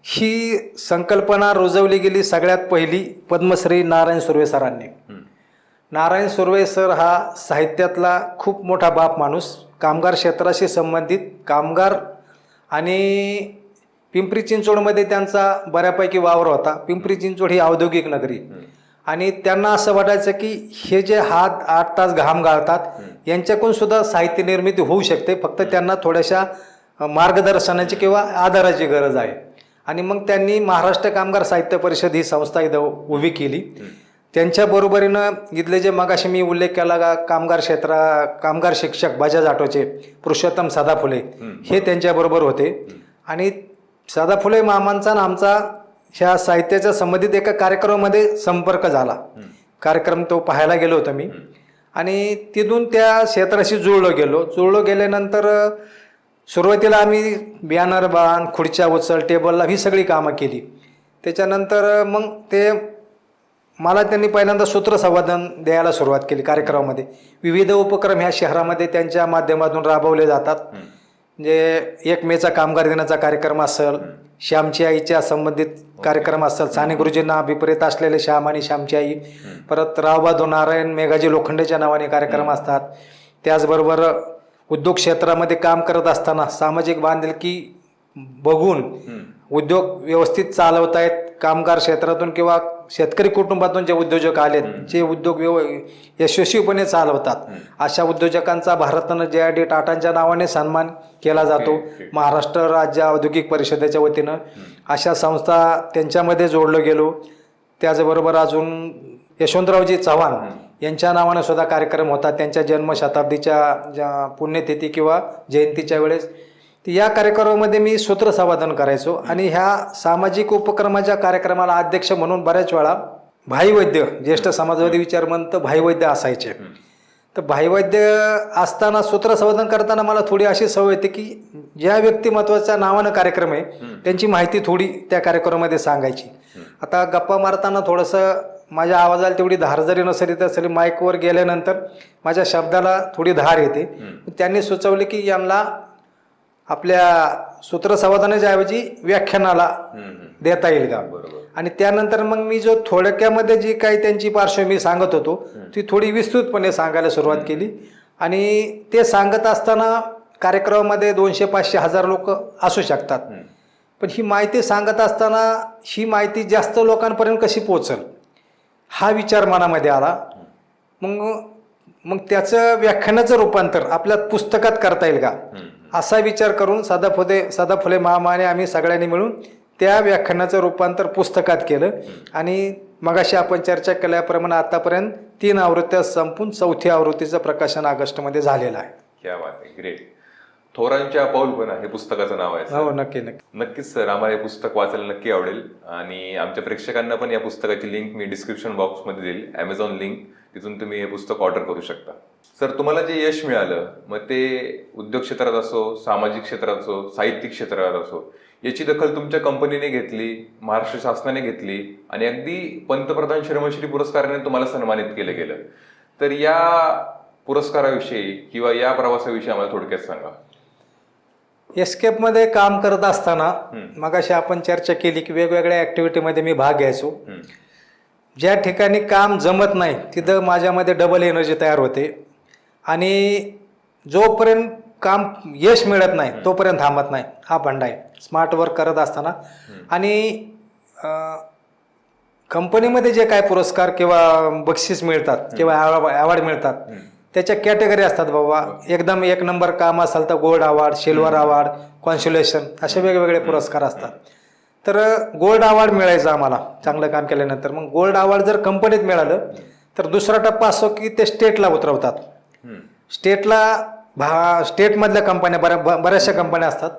ही संकल्पना रुजवली गेली सगळ्यात पहिली पद्मश्री नारायण सुर्वे सरांनी. नारायण सुर्वे सर हा साहित्यातला खूप मोठा बाप माणूस. कामगार क्षेत्राशी संबंधित कामगार आणि पिंपरी चिंचवडमध्ये त्यांचा बऱ्यापैकी वावर होता. पिंपरी चिंचवड ही औद्योगिक नगरी आणि त्यांना असं वाटायचं की हे जे हात 8 तास घाम गाळतात यांच्याकडून सुद्धा साहित्य निर्मिती होऊ शकते, फक्त त्यांना थोड्याशा मार्गदर्शनाची किंवा आधाराची गरज आहे. आणि मग त्यांनी महाराष्ट्र कामगार साहित्य परिषद ही संस्था इथं उभी केली. त्यांच्या बरोबरीनं इथले जे मगाशी मी उल्लेख केला कामगार शिक्षक बजाज ऑटोचे पुरुषोत्तम सदाफुले हे त्यांच्याबरोबर होते. आणि सदाफुले मामांचा आणि आमचा ह्या साहित्याच्या संबंधित एका कार्यक्रमामध्ये संपर्क झाला. कार्यक्रम तो पाहायला गेलो होतो मी आणि तिथून त्या क्षेत्राशी जुळलो गेल्यानंतर सुरुवातीला आम्ही बॅनर बाण, खुर्च्या उचल, टेबलला ही सगळी कामं केली. त्याच्यानंतर मग ते मला त्यांनी पहिल्यांदा सूत्रसंवादन द्यायला सुरुवात केली कार्यक्रमामध्ये. विविध उपक्रम ह्या शहरामध्ये त्यांच्या माध्यमातून राबवले जातात. म्हणजे 1 मेचा कामगार दिनाचा कार्यक्रम असेल, श्यामची आईच्या संबंधित कार्यक्रम असेल, साने गुरुजींना अभिप्रेत असलेले श्याम आणि श्यामची आई, परत रावबहादूर नारायण मेघाजी लोखंडेच्या नावाने कार्यक्रम असतात. त्याचबरोबर उद्योग क्षेत्रामध्ये काम करत असताना सामाजिक बांधिलकी बघून उद्योग व्यवस्थित चालवतायत, कामगार क्षेत्रातून किंवा शेतकरी कुटुंबातून जे उद्योजक आलेत जे उद्योग यशस्वीपणे चालवतात अशा उद्योजकांचा भारतरत्न JRD टाटांच्या नावाने सन्मान केला जातो. महाराष्ट्र राज्य औद्योगिक परिषदेच्या वतीनं अशा संस्था त्यांच्यामध्ये जोडलो गेलो. त्याचबरोबर अजून यशवंतरावजी चव्हाण यांच्या नावाने सुद्धा कार्यक्रम होता त्यांच्या जन्मशताब्दीच्या पुण्यतिथी किंवा जयंतीच्या वेळेस. या कार्यक्रमामध्ये मी सूत्रसंवादन करायचो आणि ह्या सामाजिक उपक्रमाच्या कार्यक्रमाला अध्यक्ष म्हणून बऱ्याच वेळा भाई वैद्य, ज्येष्ठ समाजवादी विचारवंत भाई वैद्य असायचे. तर भाई वैद्य असताना सूत्रसंवादन करताना मला थोडी अशी सवय होती की ज्या व्यक्तिमत्वाच्या नावानं कार्यक्रम आहे त्यांची माहिती थोडी त्या कार्यक्रमामध्ये सांगायची. आता गप्पा मारताना थोडंसं माझ्या आवाजाला तेवढी धार जरी नसली तरी माईकवर गेल्यानंतर माझ्या शब्दाला थोडी धार येते. त्यांनी सुचवले की यांना आपल्या सूत्रसंवादनाच्या ऐवजी व्याख्यानाला देता येईल का. आणि त्यानंतर मग मी जो थोडक्यामध्ये जी काही त्यांची पार्श्वभूमी सांगत होतो ती थोडी विस्तृतपणे सांगायला सुरुवात केली. आणि ते सांगत असताना कार्यक्रमामध्ये 200-500 लोक असू शकतात, पण ही माहिती सांगत असताना ही माहिती जास्त लोकांपर्यंत कशी पोचल हा विचार मनामध्ये आला. मग त्याचं व्याख्यानाचं रूपांतर आपल्या पुस्तकात करता येईल का असा विचार करून सदा फुले महामाने आम्ही सगळ्यांनी मिळून त्या व्याख्यानाचं रूपांतर पुस्तकात केलं. आणि मगाशी आपण चर्चा केल्याप्रमाणे आतापर्यंत 3 आवृत्त्या संपून 4थी आवृत्तीचं प्रकाशन ऑगस्टमध्ये झालेलं आहे. क्या बात आहे, ग्रेट. थोरांच्या पाऊलखुणा हे पुस्तकाचं नाव आहे. हो, नक्की. नक्कीच सर, आम्हाला हे पुस्तक वाचायला नक्की आवडेल. आणि आमच्या प्रेक्षकांना पण या पुस्तकाची लिंक मी डिस्क्रिप्शन बॉक्समध्ये देईल, ॲमेझॉन लिंक, तिथून तुम्ही हे पुस्तक ऑर्डर करू शकता. सर, तुम्हाला जे यश मिळालं, मग ते उद्योग क्षेत्रात असो, सामाजिक क्षेत्रात असो, साहित्यिक क्षेत्रात असो, याची दखल तुमच्या कंपनीने घेतली, महाराष्ट्र शासनाने घेतली आणि अगदी पंतप्रधान श्रमश्री पुरस्काराने तुम्हाला सन्मानित केलं गेलं. तर या पुरस्काराविषयी किंवा या प्रवासाविषयी आम्हाला थोडक्यात सांगा. एस्केपमध्ये काम करत असताना मगाशी आपण चर्चा केली की वेगवेगळ्या ॲक्टिव्हिटीमध्ये मी भाग घ्यायचो. ज्या ठिकाणी काम जमत नाही तिथं माझ्यामध्ये डबल एनर्जी तयार होते आणि जोपर्यंत काम यश मिळत नाही तोपर्यंत थांबत नाही हा फंडा आहे स्मार्ट वर्क करत असताना. आणि कंपनीमध्ये जे काय पुरस्कार किंवा बक्षीस मिळतात किंवा अवॉर्ड मिळतात त्याच्या कॅटेगरी असतात. बाबा एकदम 1 नंबर काम असेल तर गोल्ड अवॉर्ड, सिल्वर अवॉर्ड, कॉन्सुलेशन असे वेगवेगळे पुरस्कार असतात. तर गोल्ड अवॉर्ड मिळायचा आम्हाला चांगलं काम केल्यानंतर. मग गोल्ड अवॉर्ड जर कंपनीत मिळालं तर दुसरा टप्पा असो की ते स्टेटला उतरवतात. स्टेटमधल्या कंपन्या बऱ्याचशा कंपन्या असतात.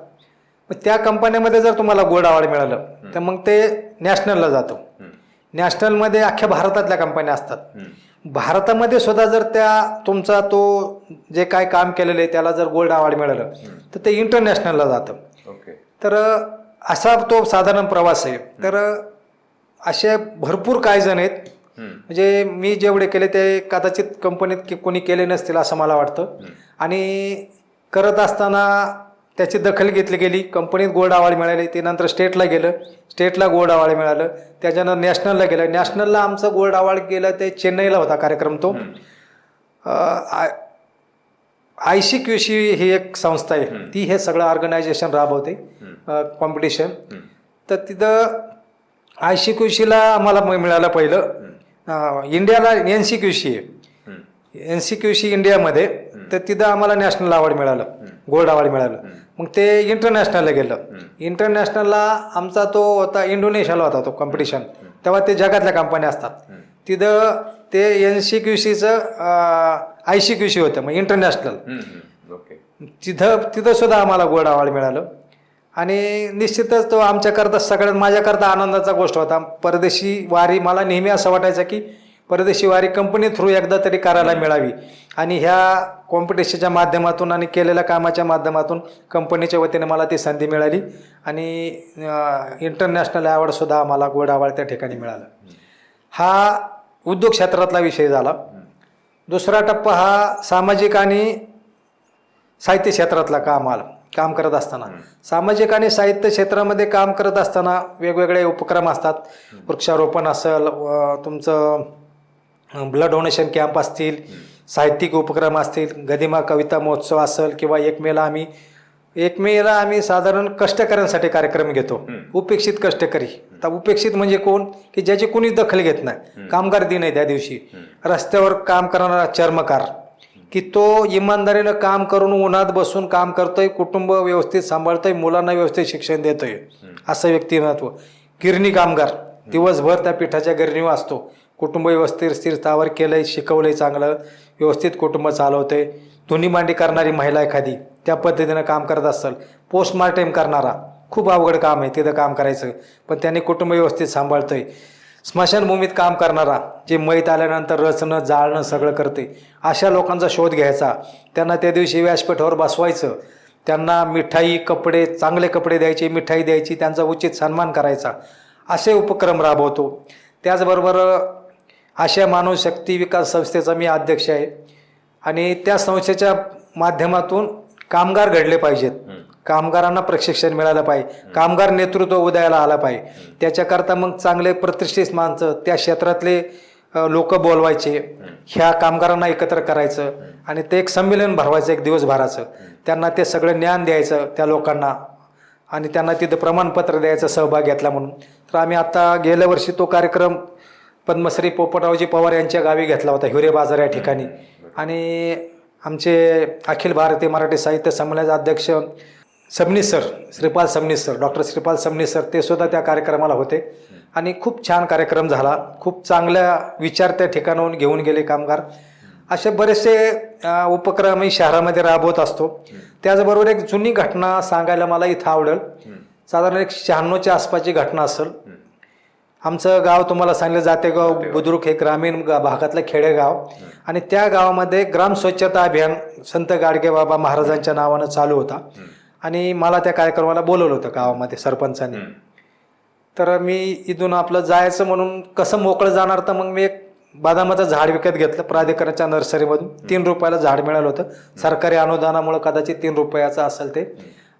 मग त्या कंपन्यामध्ये जर तुम्हाला गोल्ड अवॉर्ड मिळालं तर मग ते नॅशनलला जातं. नॅशनलमध्ये अख्ख्या भारतातल्या कंपन्या असतात. भारतामध्ये सुद्धा जर तुमचा तो जे काय काम केलेलं आहे त्याला जर गोल्ड अवॉर्ड मिळालं तर ते इंटरनॅशनलला जातं. तर असा तो साधारण प्रवास आहे. तर असे भरपूर काही जण आहेत, म्हणजे मी जेवढे केले ते कदाचित कंपनीत कोणी केले नसतील असं मला वाटतं. आणि करत असताना त्याची दखल घेतली गेली, कंपनीत गोल्ड अवॉर्ड मिळाले, ते नंतर स्टेटला गेलं, स्टेटला गोल्ड अवॉर्ड मिळालं, त्याच्यानंतर नॅशनलला गेलं. नॅशनलला आमचं गोल्ड अवॉर्ड गेलं ते चेन्नईला होता कार्यक्रम तो. ICQC ही एक संस्था आहे, ती हे सगळं ऑर्गनायझेशन राबवते कॉम्पिटिशन. तर तिथं ICQCला आम्हाला मिळालं पहिलं. इंडियाला NCQC आहे, NCQC इंडियामध्ये, तर तिथं आम्हाला नॅशनल अवॉर्ड मिळालं, गोल्ड अवॉर्ड मिळालं. मग ते इंटरनॅशनलला गेलं. इंटरनॅशनलला आमचा तो होता इंडोनेशियाला होता तो कॉम्पिटिशन. तेव्हा ते जगातल्या कंपन्या असतात. तिथं ते NCQCचं ICQC होतं, मग इंटरनॅशनल. तिथं सुद्धा आम्हाला गोल्ड अवॉर्ड मिळालं. आणि निश्चितच तो आमच्याकरता सगळ्यात माझ्याकरता आनंदाचा गोष्ट होता. परदेशी वारी मला नेहमी असं वाटायचं की परदेशी वारी कंपनी थ्रू एकदा तरी करायला मिळावी. आणि ह्या कॉम्पिटिशनच्या माध्यमातून आणि केलेल्या कामाच्या माध्यमातून कंपनीच्या वतीने मला ती संधी मिळाली. आणि इंटरनॅशनल अवॉर्डसुद्धा आम्हाला गोल्ड अवॉर्ड त्या ठिकाणी मिळालं. हा उद्योग क्षेत्रातला विषय झाला. दुसरा टप्पा हा सामाजिक आणि साहित्य क्षेत्रातला काम करत असताना. सामाजिक आणि साहित्य क्षेत्रामध्ये काम करत असताना वेगवेगळे उपक्रम असतात. वृक्षारोपण असेल, तुमचं ब्लड डोनेशन कॅम्प असतील, साहित्यिक उपक्रम असतील, गदिमा कविता महोत्सव असेल, किंवा 1 मेला आम्ही साधारण कष्टकऱ्यांसाठी कार्यक्रम घेतो. उपेक्षित कष्टकरी. आता उपेक्षित म्हणजे कोण की ज्याची कोणी दखल घेत नाही. कामगार दिन आहे त्या दिवशी. रस्त्यावर काम करणारा चर्मकार की तो इमानदारीनं काम करून उन्हात बसून काम करतोय, कुटुंब व्यवस्थित सांभाळतोय, मुलांना व्यवस्थित शिक्षण देतोय, असं व्यक्तिमत्व. गिरणी कामगार दिवसभर त्या पिठाच्या गिरणीवर असतो, कुटुंब व्यवस्थित स्थिरतावर केलंय, शिकवलंय, चांगलं व्यवस्थित कुटुंब चालवतंय. धुणी मांडी करणारी महिला एखादी त्या पद्धतीनं काम करत असेल. पोस्टमार्टम करणारा, खूप अवघड काम आहे तिथं काम करायचं, पण त्याने कुटुंब व्यवस्थित सांभाळतोय. स्मशानभूमीत काम करणारा, जे मैत आल्यानंतर रचणं जाळणं सगळं करते, अशा लोकांचा शोध घ्यायचा, त्यांना त्या दिवशी व्यासपीठावर बसवायचं, त्यांना मिठाई, कपडे, चांगले कपडे द्यायचे, मिठाई द्यायची, त्यांचा उचित सन्मान करायचा, असे उपक्रम राबवतो. त्याचबरोबर आशिया मानव शक्ती विकास संस्थेचा मी अध्यक्ष आहे आणि त्या संस्थेच्या माध्यमातून कामगार घडले पाहिजेत, कामगारांना प्रशिक्षण मिळालं पाहिजे, कामगार नेतृत्व उदयाला आलं पाहिजे. त्याच्याकरता मग चांगले प्रतिष्ठित माणसं त्या क्षेत्रातले लोक बोलवायचे, ह्या कामगारांना एकत्र करायचं आणि ते एक संमेलन भरवायचं एक दिवसभराचं. त्यांना ते सगळं ज्ञान द्यायचं त्या लोकांना आणि त्यांना तिथं प्रमाणपत्र द्यायचं सहभाग घेतला म्हणून. तर आम्ही आता गेल्या वर्षी तो कार्यक्रम पद्मश्री पोपटरावजी पवार यांच्या गावी घेतला होता, हिवरे बाजार या ठिकाणी. आणि आमचे अखिल भारतीय मराठी साहित्य संमेलनाचे अध्यक्ष Sabnis sir, Shripal Sabnis sir, doctor Shripal Sabnis sir, ते सुद्धा त्या कार्यक्रमाला होते आणि खूप छान कार्यक्रम झाला. खूप चांगल्या विचार त्या ठिकाणाहून घेऊन गेले कामगार. असे बरेचसे उपक्रम मी शहरामध्ये राबवत असतो. त्याचबरोबर एक जुनी घटना सांगायला मला इथं आवडेल. साधारण एक 96च्या आसपासची घटना असेल. आमचं गाव तुम्हाला सांगितलं जातेगाव बुद्रुक हे ग्रामीण भागातलं खेडेगाव आणि त्या गावामध्ये ग्राम स्वच्छता अभियान संत गाडगे बाबा महाराजांच्या नावानं चालू होता आणि मला त्या कार्यक्रमाला बोलवलं होतं गावामध्ये सरपंचांनी. तर मी इथून आपलं जायचं म्हणून कसं मोकळं जाणार, तर मग मी एक बदामाचं झाड विकत घेतलं प्राधिकरणाच्या नर्सरीमधून. 3 रुपयाला झाड मिळालं होतं, सरकारी अनुदानामुळे कदाचित 3 रुपयाचं असेल ते.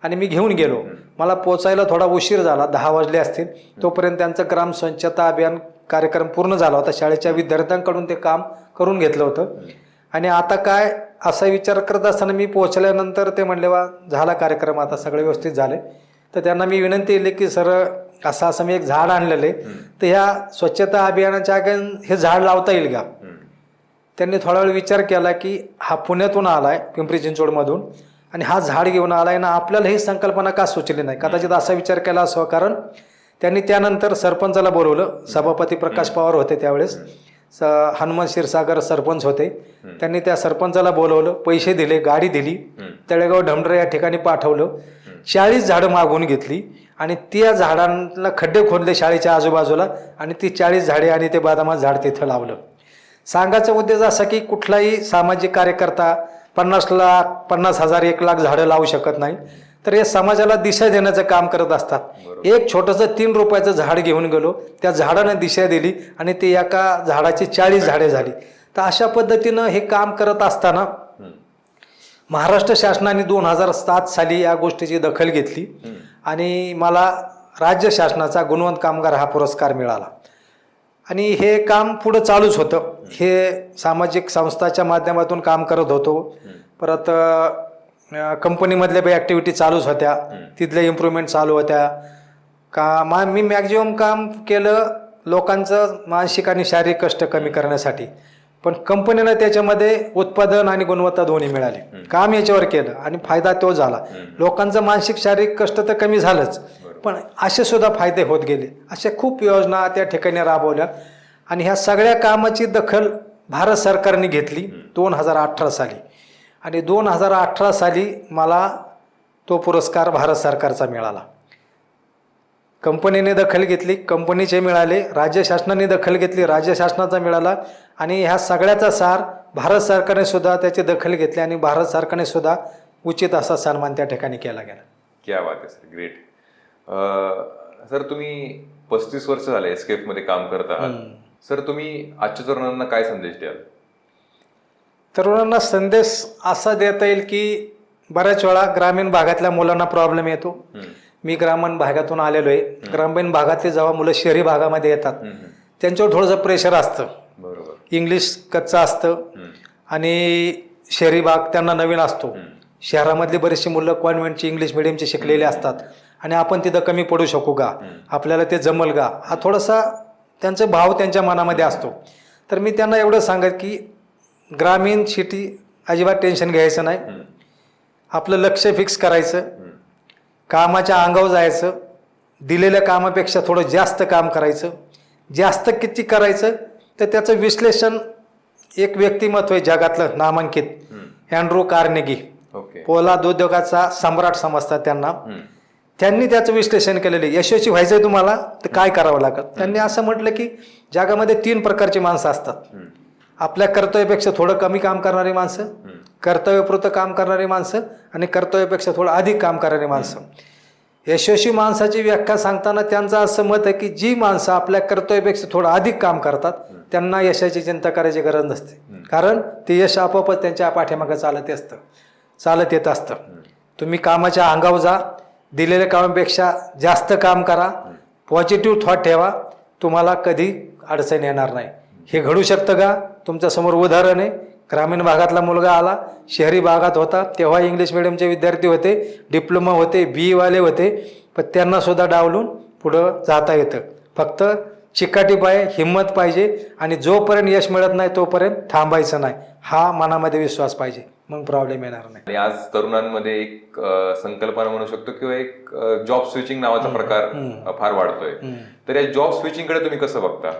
आणि मी घेऊन गेलो. मला पोचायला थोडा उशीर झाला, 10 वाजले असतील. तोपर्यंत त्यांचं ग्राम स्वच्छता अभियान कार्यक्रम पूर्ण झाला होता. शाळेच्या विद्यार्थ्यांकडून ते काम करून घेतलं होतं. आणि आता काय असा विचार करत असताना मी पोहोचल्यानंतर ते म्हणले, वा झाला कार्यक्रम, आता सगळे व्यवस्थित झाले. तर त्यांना मी विनंती केली की सर असं मी एक झाड आणलेलं आहे, तर ह्या स्वच्छता अभियानाच्या हे झाड लावता येईल का. त्यांनी थोडा वेळ विचार केला की हा पुण्यातून आलाय, पिंपरी चिंचवडमधून, आणि हा झाड घेऊन आलाय ना, आपल्याला ही संकल्पना का सुचली नाही. कदाचित असा विचार केला असावा. कारण त्यांनी त्यानंतर सरपंचाला बोलवलं. सभापती प्रकाश पवार होते त्यावेळेस, हनुमान क्षीरसागर सरपंच होते. त्यांनी त्या सरपंचाला बोलवलं, पैसे दिले, गाडी दिली, तळेगाव ढमढरे या ठिकाणी पाठवलं. 40 झाडं मागवून घेतली आणि त्या झाडांना खड्डे खोदले शाळेच्या आजूबाजूला आणि ती 40 झाडे आणि ते बदामाचं झाड तिथं लावलं. सांगायचा उद्देश असा की कुठलाही सामाजिक कार्यकर्ता 50 लाख, 50,000, 1 लाख झाडं लावू शकत नाही. तर हे समाजाला दिशा देण्याचं काम करत असतात. एक छोटंसं 3 रुपयाचं झाड घेऊन गेलो, त्या झाडानं दिशा दिली आणि ते एका झाडाची 40 झाडे झाली. तर अशा पद्धतीनं हे काम करत असताना महाराष्ट्र शासनाने 2007 साली या गोष्टीची दखल घेतली आणि मला राज्य शासनाचा गुणवंत कामगार हा पुरस्कार मिळाला. आणि हे काम पुढं चालूच होतं. हे सामाजिक संस्थाच्या माध्यमातून काम करत होतो. परत कंपनीमधल्या काही ॲक्टिव्हिटी चालूच होत्या, तिथल्या इम्प्रूव्हमेंट चालू होत्या. मी मॅक्झिमम काम केलं लोकांचं मानसिक आणि शारीरिक कष्ट कमी करण्यासाठी. पण कंपनीला त्याच्यामध्ये उत्पादन आणि गुणवत्ता दोन्ही मिळाले. काम याच्यावर केलं आणि फायदा तो झाला. लोकांचं मानसिक शारीरिक कष्ट तर कमी झालंच, पण असे सुद्धा फायदे होत गेले. अशा खूप योजना त्या ठिकाणी राबवल्या आणि ह्या सगळ्या कामाची दखल भारत सरकारने घेतली 2018 साली. आणि 2018 साली मला तो पुरस्कार भारत सरकारचा मिळाला. कंपनीने दखल घेतली, कंपनीचे मिळाले. राज्य शासनाने दखल घेतली, राज्य शासनाचा मिळाला. आणि ह्या सगळ्याचा सार भारत सरकारने सुद्धा त्याची दखल घेतली आणि भारत सरकारने सुद्धा उचित असा सन्मान त्या ठिकाणी केला गेला. क्या बात आहे सर, ग्रेट. सर तुम्ही 35 वर्ष झाले SKF मध्ये काम करत आहात. सर तुम्ही आजच्या तरुणांना काय संदेश द्याल? तरुणांना संदेश असा देता येईल की बऱ्याच वेळा ग्रामीण भागातल्या मुलांना प्रॉब्लेम येतो. मी ग्रामीण भागातून आलेलो आहे. ग्रामीण भागातले जेव्हा मुलं शहरी भागामध्ये येतात त्यांच्यावर थोडंसं प्रेशर असतं. बरोबर. इंग्लिश कच्चं असतं आणि शहरी भाग त्यांना नवीन असतो. शहरामधली बरीचशी मुलं कॉन्व्हेंटची इंग्लिश मिडियमची शिकलेली असतात आणि आपण तिथं कमी पडू शकू का, आपल्याला ते जमल का, हा थोडासा त्यांचा भाव त्यांच्या मनामध्ये असतो. तर मी त्यांना एवढं सांगत की ग्रामीण सिटी अजिबात टेन्शन घ्यायचं नाही. आपलं लक्ष फिक्स करायचं, कामाच्या अंगावर जायचं, दिलेल्या कामापेक्षा थोडं जास्त काम करायचं. जास्त किती करायचं तर त्याचं विश्लेषण एक व्यक्तिमत्व आहे जगातलं नामांकित, अँड्रू कार्नेगी, पोलाद उद्योगाचा सम्राट समजतात त्यांना. त्यांनी त्याचं विश्लेषण केलेलं आहे. यशस्वी व्हायचं आहे तुम्हाला तर काय करावं लागेल. त्यांनी असं म्हटलं की जगामध्ये 3 प्रकारची माणसं असतात. आपल्या कर्तव्यापेक्षा थोडं कमी काम करणारी माणसं, कर्तव्यपुरतं काम करणारी माणसं आणि कर्तव्यापेक्षा थोडं अधिक काम करणारी माणसं. यशस्वी माणसाची व्याख्या सांगताना त्यांचं असं मत आहे की जी माणसं आपल्या कर्तव्यापेक्षा थोडं अधिक काम करतात त्यांना यशाची चिंता करायची गरज नसते, कारण ते यश आपोआपच त्यांच्या पाठीमागं चालत येत असतं. तुम्ही कामाच्या अंगावर जा, दिलेल्या कामापेक्षा जास्त काम करा, पॉझिटिव्ह थॉट ठेवा, तुम्हाला कधी अडचण येणार नाही. हे घडू शकतं का? तुमच्यासमोर उदाहरण आहे. ग्रामीण भागातला मुलगा आला, शहरी भागात होता, तेव्हा इंग्लिश मिडियमचे विद्यार्थी होते, डिप्लोमा होते, BE वाले होते, पण त्यांना सुद्धा डावलून पुढं जाता येतं. फक्त चिकाटी पाहिजे, हिंमत पाहिजे आणि जोपर्यंत यश मिळत नाही तोपर्यंत थांबायचं नाही, हा मनामध्ये विश्वास पाहिजे, मग प्रॉब्लेम येणार नाही. आणि आज तरुणांमध्ये एक संकल्पना म्हणू शकतो किंवा एक जॉब स्विचिंग नावाचा प्रकार फार वाढतोय. तर या जॉब स्विचिंग कडे तुम्ही कसं बघता?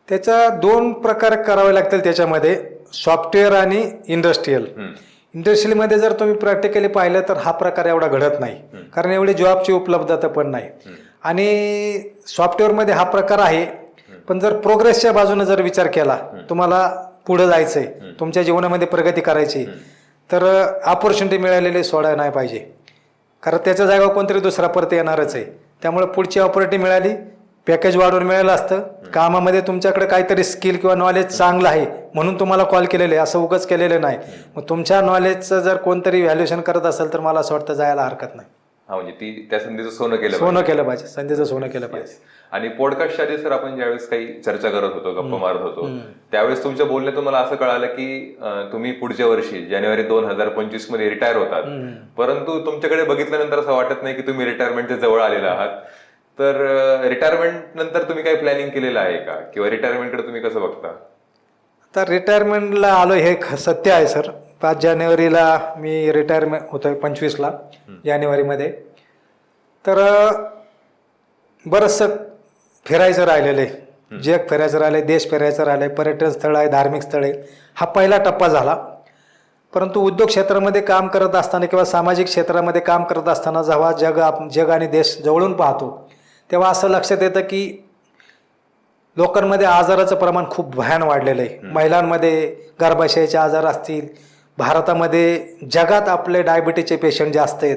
त्याचा 2 प्रकार करावे लागतील त्याच्यामध्ये, सॉफ्टवेअर आणि इंडस्ट्रियलमध्ये जर तुम्ही प्रॅक्टिकली पाहिलं तर हा प्रकार एवढा घडत नाही, कारण एवढी जॉबची उपलब्धता पण नाही. आणि सॉफ्टवेअरमध्ये हा प्रकार आहे, पण जर प्रोग्रेसच्या बाजूने जर विचार केला, तुम्हाला पुढे जायचंय, तुमच्या जीवनामध्ये प्रगती करायची, तर ऑपॉर्च्युनिटी मिळालेली सोडायला नाही पाहिजे, कारण त्याच्या जागेवर कोणतरी दुसरा परत येणारच आहे. त्यामुळे पुढची ऑपॉर्च्युनिटी मिळाली, पॅकेज वाढवून मिळालं असतं, कामामध्ये तुमच्याकडे काहीतरी स्किल किंवा नॉलेज चांगलं आहे म्हणून तुम्हाला कॉल केलेलं आहे, असं उगाच केलेलं नाही. मग तुमच्या नॉलेजचं जर कोणतरी व्हॅल्युएशन करत असेल तर मला असं वाटतं जायला हरकत नाही. हा, म्हणजे त्या संधीचं सोनं केलं पाहिजे, संधीचं सोनं केलं पाहिजे. आणि पॉडकास्टच्या आधी सर आपण ज्यावेळेस काही चर्चा करत होतो, गप्पा मारत होतो, त्यावेळेस तुमच्या बोलण्यातून मला असं कळालं की तुम्ही पुढच्या वर्षी जानेवारी 2025 मध्ये रिटायर होतात, परंतु तुमच्याकडे बघितल्यानंतर असं वाटत नाही की तुम्ही रिटायरमेंटच्या जवळ आलेला आहात. तर रिटायरमेंट नंतर तुम्ही काही प्लॅनिंग केलेलं आहे का, किंवा रिटायरमेंटकडे तुम्ही कसं बघता? तर रिटायरमेंटला आलो हे सत्य आहे सर. 5 जानेवारीला मी रिटायरमेंट होतोय, 25ला जानेवारीमध्ये. तर बरंचसं फिरायचं राहिलेलं आहे, जग फिरायचं राहिलं आहे, देश फिरायचं राहिलं आहे, पर्यटन स्थळ आहे, धार्मिक स्थळ आहे, हा पहिला टप्पा झाला. परंतु उद्योग क्षेत्रामध्ये काम करत असताना किंवा सामाजिक क्षेत्रामध्ये काम करत असताना जेव्हा जग आणि देश जवळून पाहतो तेव्हा असं लक्षात येतं की लोकांमध्ये आजाराचं प्रमाण खूप भयान वाढलेलं आहे. महिलांमध्ये गर्भाशयाचे आजार असतील, भारतामध्ये जगात आपले डायबिटीजचे पेशंट जास्त आहेत.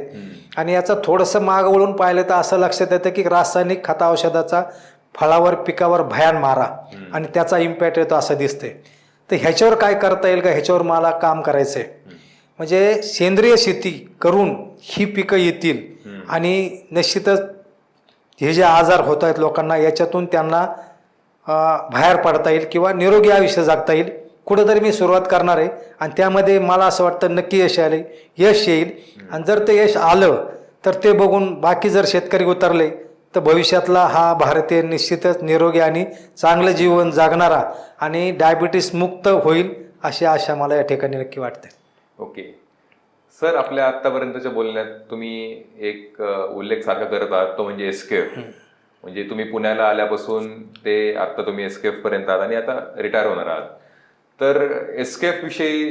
आणि याचं थोडंसं माग वळून पाहिलं तर असं लक्षात येतं की रासायनिक खत औषधाचा फळावर पिकावर भयान मारा आणि त्याचा इम्पॅक्ट येतो असं दिसतंय. तर ह्याच्यावर काय करता येईल का, ह्याच्यावर मला काम करायचं आहे. म्हणजे सेंद्रिय शेती करून ही पिकं येतील आणि निश्चितच हे जे आजार होत आहेत लोकांना याच्यातून त्यांना बाहेर पडता येईल किंवा निरोगी आयुष्य जगता येईल. कुठंतरी मी सुरुवात करणार आहे आणि त्यामध्ये मला असं वाटतं नक्की यश येईल. आणि जर ते यश आलं तर ते बघून बाकी जर शेतकरी उतरले तर भविष्यातला हा भारतीय निश्चितच निरोगी आणि चांगलं जीवन जगणारा आणि डायबिटीस मुक्त होईल अशी आशा मला या ठिकाणी नक्की वाटते. ओके सर, आपल्या आतापर्यंतच्या बोलण्यात तुम्ही एक उल्लेख सारखा करत आहात, तो म्हणजे एसकेएफ. म्हणजे तुम्ही पुण्याला आल्यापासून ते आता तुम्ही एसकेएफ पर्यंत आहात आणि आता रिटायर होणार आहात. तर एसकेएफ विषयी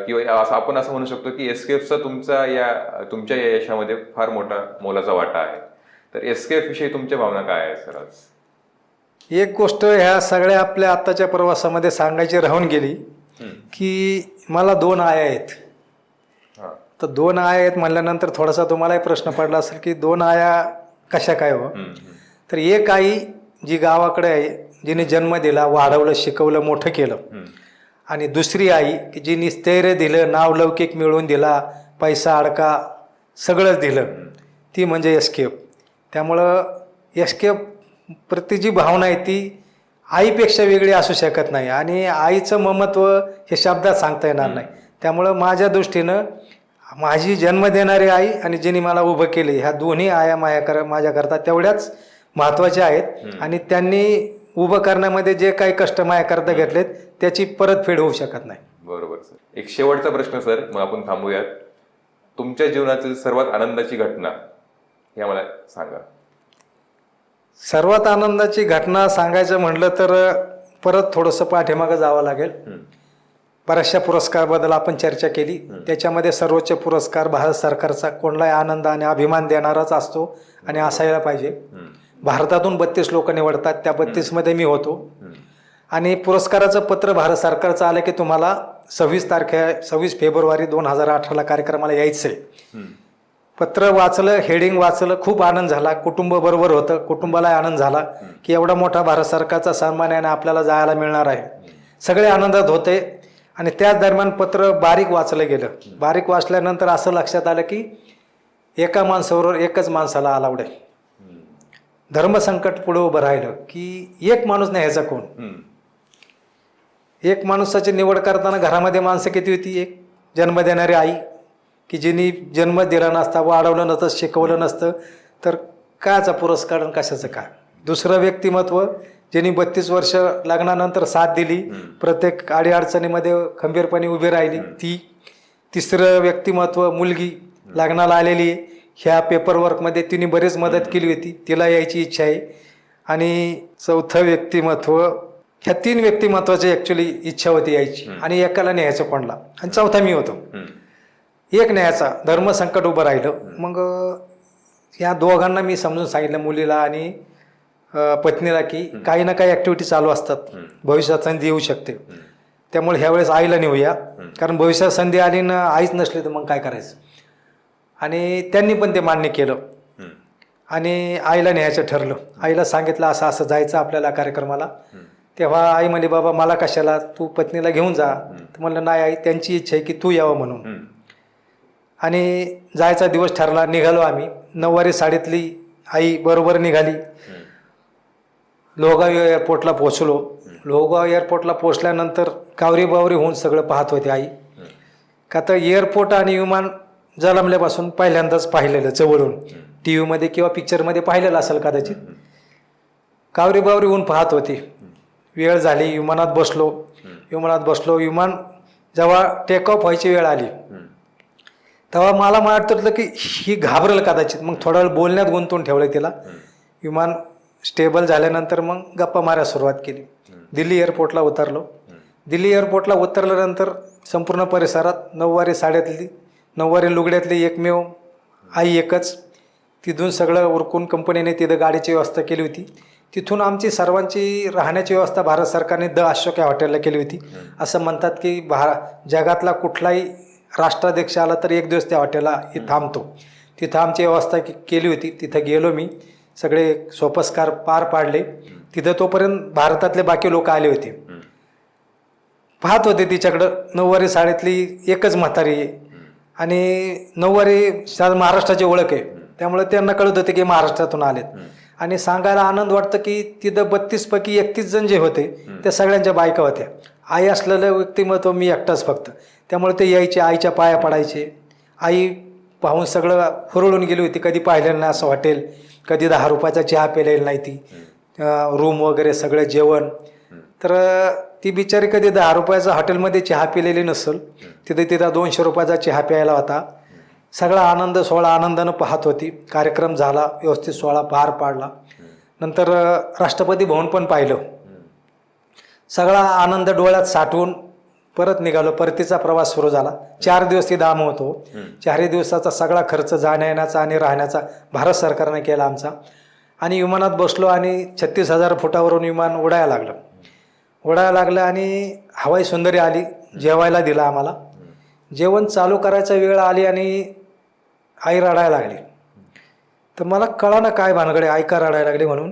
किंवा आपण असं म्हणू शकतो की एसकेएफचा तुमच्या या यशामध्ये फार मोठा मोलाचा वाटा आहे. तर एसकेएफ विषयी तुमच्या भावना काय आहे सर? आज एक गोष्ट ह्या सगळ्या आपल्या आत्ताच्या प्रवासामध्ये सांगायची राहून गेली की मला 2 आया आहेत. तर 2 आया आहेत म्हणल्यानंतर थोडासा तुम्हालाही प्रश्न पडला असेल की 2 आया कशा काय हो. तर एक आई जी गावाकडे आहे, जिने जन्म दिला, वाढवलं, शिकवलं, मोठं केलं, आणि दुसरी आई की जिने स्थैर्य दिलं, नावलौकिक मिळवून दिला, पैसा अडका सगळंच दिलं, ती म्हणजे एसकेएफ. त्यामुळं एसकेएफ प्रति जी भावना आहे ती आईपेक्षा वेगळी असू शकत नाही आणि आईचं ममत्व हे शब्दात सांगता येणार नाही. त्यामुळं माझ्या दृष्टीनं माझी जन्म देणारी आई आणि जिने मला उभं केले, ह्या दोन्ही आया माझ्याकरता तेवढ्याच महत्त्वाच्या आहेत आणि त्यांनी उभं करण्यामध्ये जे काही कष्ट माझ्याकरता घेतलेत त्याची परतफेड होऊ शकत नाही. बरोबर सर. एक शेवटचा प्रश्न सर, मग आपण थांबूयात. तुमच्या जीवनातील सर्वात आनंदाची घटना हे आम्हाला सांगा. सर्वात आनंदाची घटना सांगायचं म्हटलं तर परत थोडंसं पाठीमागं जावं लागेल. बऱ्याचशा पुरस्काराबद्दल आपण चर्चा केली, त्याच्यामध्ये सर्वोच्च पुरस्कार भारत सरकारचा कोणालाही आनंद आणि अभिमान देणाराच असतो आणि असायला पाहिजे. भारतातून 32 लोक निवडतात, त्या 32 मी होतो. आणि पुरस्काराचं पत्र भारत सरकारचं आलं की तुम्हाला 26 फेब्रुवारी 2018 कार्यक्रमाला यायचं आहे. पत्र वाचलं, हेडिंग वाचलं, खूप आनंद झाला. कुटुंब बरोबर होतं, कुटुंबाला आनंद झाला की एवढा मोठा भारत सरकारचा सन्मान आहे आणि आपल्याला जायला मिळणार आहे. सगळे आनंदात होते. आणि त्याच दरम्यान पत्र बारीक वाचलं गेलं. बारीक वाचल्यानंतर असं लक्षात आलं की एका माणसाबरोबर एकच माणसाला अलाउड आहे. धर्मसंकट पुढे उभं राहिलं की एक माणूस नाही ह्याचा कोण. एक माणसाची निवड करताना घरामध्ये माणसं किती होती? एक जन्म देणारी आई की जिने जन्म दिला नसता, वाढवलं नसतं, शिकवलं नसतं, तर कायचा पुरस्कार आणि कशाचं काय. दुसरं व्यक्तिमत्व ज्यांनी 32 वर्ष लग्नानंतर साथ दिली, प्रत्येक अडीअडचणीमध्ये खंबीरपणे उभी राहिली ती. तिसरं व्यक्तिमत्व मुलगी लग्नाला आलेली आहे, ह्या पेपरवर्कमध्ये तिने बरीच मदत केली होती, तिला यायची इच्छा आहे. आणि चौथं व्यक्तिमत्व, ह्या 3 व्यक्तिमत्वाची ॲक्च्युली इच्छा होती यायची आणि एकाला न्यायचं कोणला, आणि चौथा मी होतो. एक न्यायचा धर्मसंकट उभं राहिलं. मग या दोघांना मी समजून सांगितलं, मुलीला आणि पत्नीला, की काही ना काही ॲक्टिव्हिटी चालू असतात, भविष्यात संधी येऊ शकते, त्यामुळे ह्यावेळेस आईला नेऊया, कारण भविष्यात संधी आली ना आईच नसली तर मग काय करायचं. आणि त्यांनी पण ते मान्य केलं आणि आईला न्यायचं ठरलं. आईला सांगितलं असं असं जायचं आपल्याला कार्यक्रमाला. तेव्हा आई म्हणली, बाबा मला कशाला, तू पत्नीला घेऊन जा. तर म्हणलं नाही आई, त्यांची इच्छा आहे की तू यावं म्हणून. आणि जायचा दिवस ठरला. निघालो आम्ही. 9वारी साडीतली आई बरोबर निघाली. लोहगाव एअरपोर्टला पोचलो. लोहगाव एअरपोर्टला पोचल्यानंतर कावरी बावरी होऊन सगळं पाहत होते आई. का तर एअरपोर्ट आणि विमान जन्मल्यापासून पहिल्यांदाच पाहिलेलं जवळून, टी व्हीमध्ये किंवा पिक्चरमध्ये पाहिलेलं असेल कदाचित. कावरी बावरी होऊन पाहत होती. वेळ झाली, विमानात बसलो. विमान जेव्हा टेक ऑफ व्हायची वेळ आली तेव्हा मला वाटतं की ही घाबरेल कदाचित. मग थोडा वेळ बोलण्यात गुंतवून ठेवलं तिला. विमान स्टेबल झाल्यानंतर मग गप्पा मारायला सुरुवात केली. दिल्ली एअरपोर्टला उतरलो. दिल्ली एअरपोर्टला उतरल्यानंतर संपूर्ण परिसरात 9वारी साड्यातली, 9वारी लुगड्यातली एकमेव आई एकच. तिथून सगळं उरकून कंपनीने तिथं गाडीची व्यवस्था केली होती. तिथून आमची सर्वांची राहण्याची व्यवस्था भारत सरकारने द अशोक या हॉटेलला केली होती. असं म्हणतात की जगातला कुठलाही राष्ट्राध्यक्ष आला तर एक दिवस त्या हॉटेलला थांबतो. तिथं आमची व्यवस्था केली होती. तिथं गेलो मी. सगळे सोपस्कार पार पाडले. तिथं तोपर्यंत भारतातले बाकी लोक आले होते. पाहत होते तिच्याकडं. 9वारी साडीतली एकच म्हातारी आहे आणि 9वारी महाराष्ट्राची ओळख आहे, त्यामुळे त्यांना कळत होते की महाराष्ट्रातून आलेत. आणि सांगायला आनंद वाटतं की तिथं 32 पैकी 31 जण जे होते त्या सगळ्यांच्या बायका होत्या. आई असलेलं व्यक्तिमत्व मी एकटाच फक्त. त्यामुळे ते यायचे, आईच्या पाया पडायचे. आई पाहून सगळं हुरळून गेली होती. कधी पाहिलेलं नाही असं हॉटेल, कधी 10 रुपयाचा चहा प्यायलेला नाही ती, रूम वगैरे सगळं जेवण. तर ती बिचारी कधी 10 रुपयाचा हॉटेलमध्ये चहा पिलेली नसेल, तिथं 200 रुपयाचा चहा प्यायला होता. सगळा आनंद सोहळा आनंदानं पाहत होती. कार्यक्रम झाला, व्यवस्थित सोहळा पार पाडला. नंतर राष्ट्रपती भवन पण पाहिलं. सगळा आनंद डोळ्यात साठवून परत निघालो. परतीचा प्रवास सुरू झाला. 4 दिवस ती धाम होतो. 4 दिवसाचा सगळा खर्च जाण्या येण्याचा आणि राहण्याचा भारत सरकारने केला आमचा. आणि विमानात बसलो आणि 36,000 फुटावरून विमान उडायला लागलं आणि हवाई सुंदरी आली, जेवायला दिलं आम्हाला. जेवण चालू करायचा वेळ आली आणि आई रडायला लागली. तर मला कळाना काय भानगडे, आई का रडायला लागली म्हणून.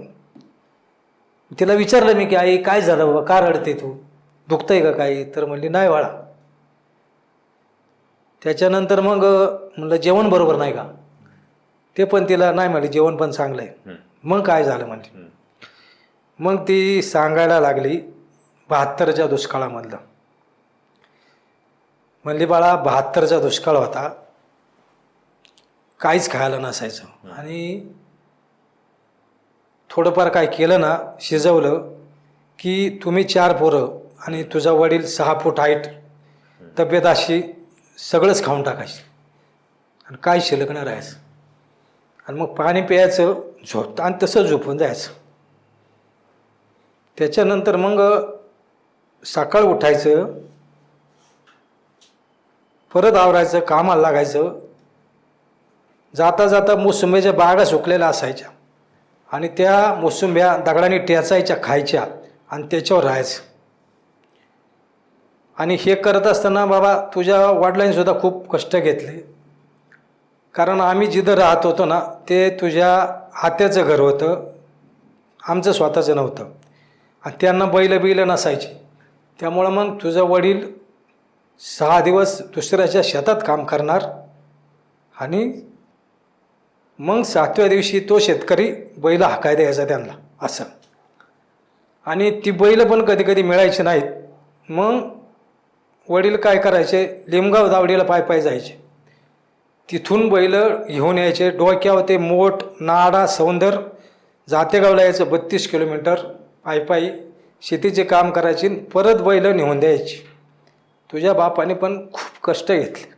तिला विचारलं मी की आई काय झालं बाबा, का रडते तू, दुखतंय का काही? तर म्हणली नाही बाळा. त्याच्यानंतर मग म्हणलं जेवण बरोबर नाही का? ते पण तिला नाही म्हणली, जेवण पण चांगलं आहे. मग काय झालं म्हणली. मग ती सांगायला लागली 72च्या दुष्काळामधलं. म्हणली बाळा 72चा दुष्काळ होता, काहीच खायला नसायचं आणि थोडंफार काय केलं ना, शिजवलं की तुम्ही 4 पोरं आणि तुझा वडील 6 फूट हाईट, तब्येत अशी, सगळंच खाऊन टाकायची आणि काय शिल्लक नाही राहायचं. आणि मग पाणी प्यायचं, झोप आणि तसंच झोपून जायचं. त्याच्यानंतर मग सकाळ उठायचं, परत आवरायचं, कामाला लागायचं. जाता जाता मोसंब्याच्या बागा सुकलेल्या असायच्या आणि त्या मोसंब्या दगडाने टेचायच्या, खायच्या आणि त्याच्यावर राहायचं. आणि हे करत असताना बाबा तुझ्या वडिलांनी सुद्धा खूप कष्ट घेतले. कारण आम्ही जिथं राहत होतो ना ते तुझ्या आत्याचं घर होतं, आमचं स्वतःचं नव्हतं. आणि त्यांना बैल नसायची. त्यामुळं मग तुझं वडील 6 दिवस दुसऱ्याच्या शेतात काम करणार आणि मग 7व्या दिवशी तो शेतकरी बैल हाकाय द्यायचा त्यांना असं. आणि ती बैल पण कधी कधी मिळायची नाहीत. मग वडील काय करायचे, लिमगाव दावडीला पाय जायचे, तिथून बैल घेऊन यायचे. डोक्यावर ते मोठ नाडा सौंदर जातेगावला यायचं 32 किलोमीटर पायी शेतीचे काम करायचे, परत बैल नेऊन द्यायची. तुझ्या बापाने पण खूप कष्ट घेतले.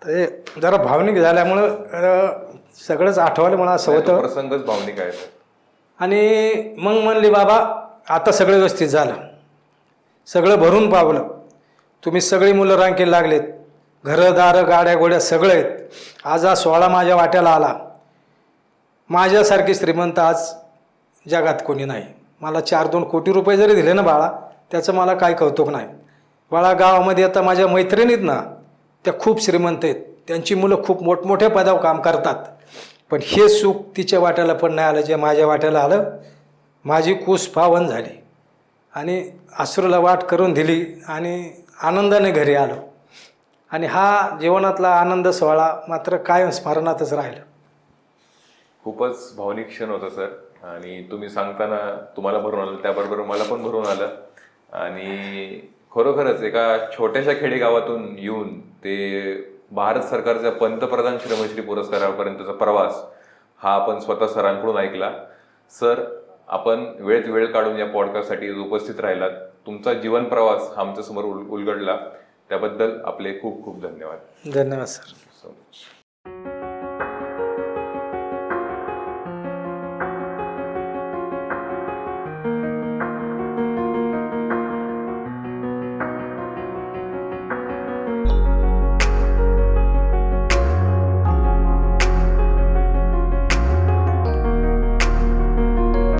ते जरा भावनिक झाल्यामुळं सगळंच आठवलं मला असं होतं. प्रसंगच भावनिक आहे. आणि मग म्हणली बाबा आता सगळं व्यवस्थित झालं, सगळं भरून पावलं, तुम्ही सगळी मुलं रांकेला लागलेत, घरदारं गाड्या गोड्या सगळं आहेत. आज हा 16 माझ्या वाट्याला आला. माझ्यासारखी श्रीमंत आज जगात कोणी नाही. मला 4-2 कोटी रुपये जरी दिले ना बाळा, त्याचं मला काय कौतुक नाही. बाळा गावामध्ये आता माझ्या मैत्रिणीत ना त्या खूप श्रीमंत आहेत, त्यांची मुलं खूप मोठमोठ्या पदावर काम करतात, पण हे सुख तिच्या वाट्याला पण नाही आलं जे माझ्या वाट्याला आलं. माझी कूस पावन झाली आणि अश्रूला वाट करून दिली आणि आनंदाने घरी आलो. आणि हा जीवनातला आनंद सोहळा मात्र कायम स्मरणातच राहिला. खूपच भावनिक क्षण होता सर. आणि तुम्ही सांगताना तुम्हाला भरून आलं, त्याबरोबर मला पण भरून आलं. आणि खरोखरच एका छोट्याशा खेडेगावातून येऊन ते भारत सरकारच्या पंतप्रधान श्रमश्री पुरस्कारापर्यंतचा प्रवास हा आपण स्वतः सरांकडून ऐकला. सर, आपण वेळ काढून या पॉडकास्टसाठी उपस्थित राहिलात. तुमचा जीवन प्रवास हा आमच्यासमोर उलगडला, त्याबद्दल आपले खूप खूप धन्यवाद. धन्यवाद सर.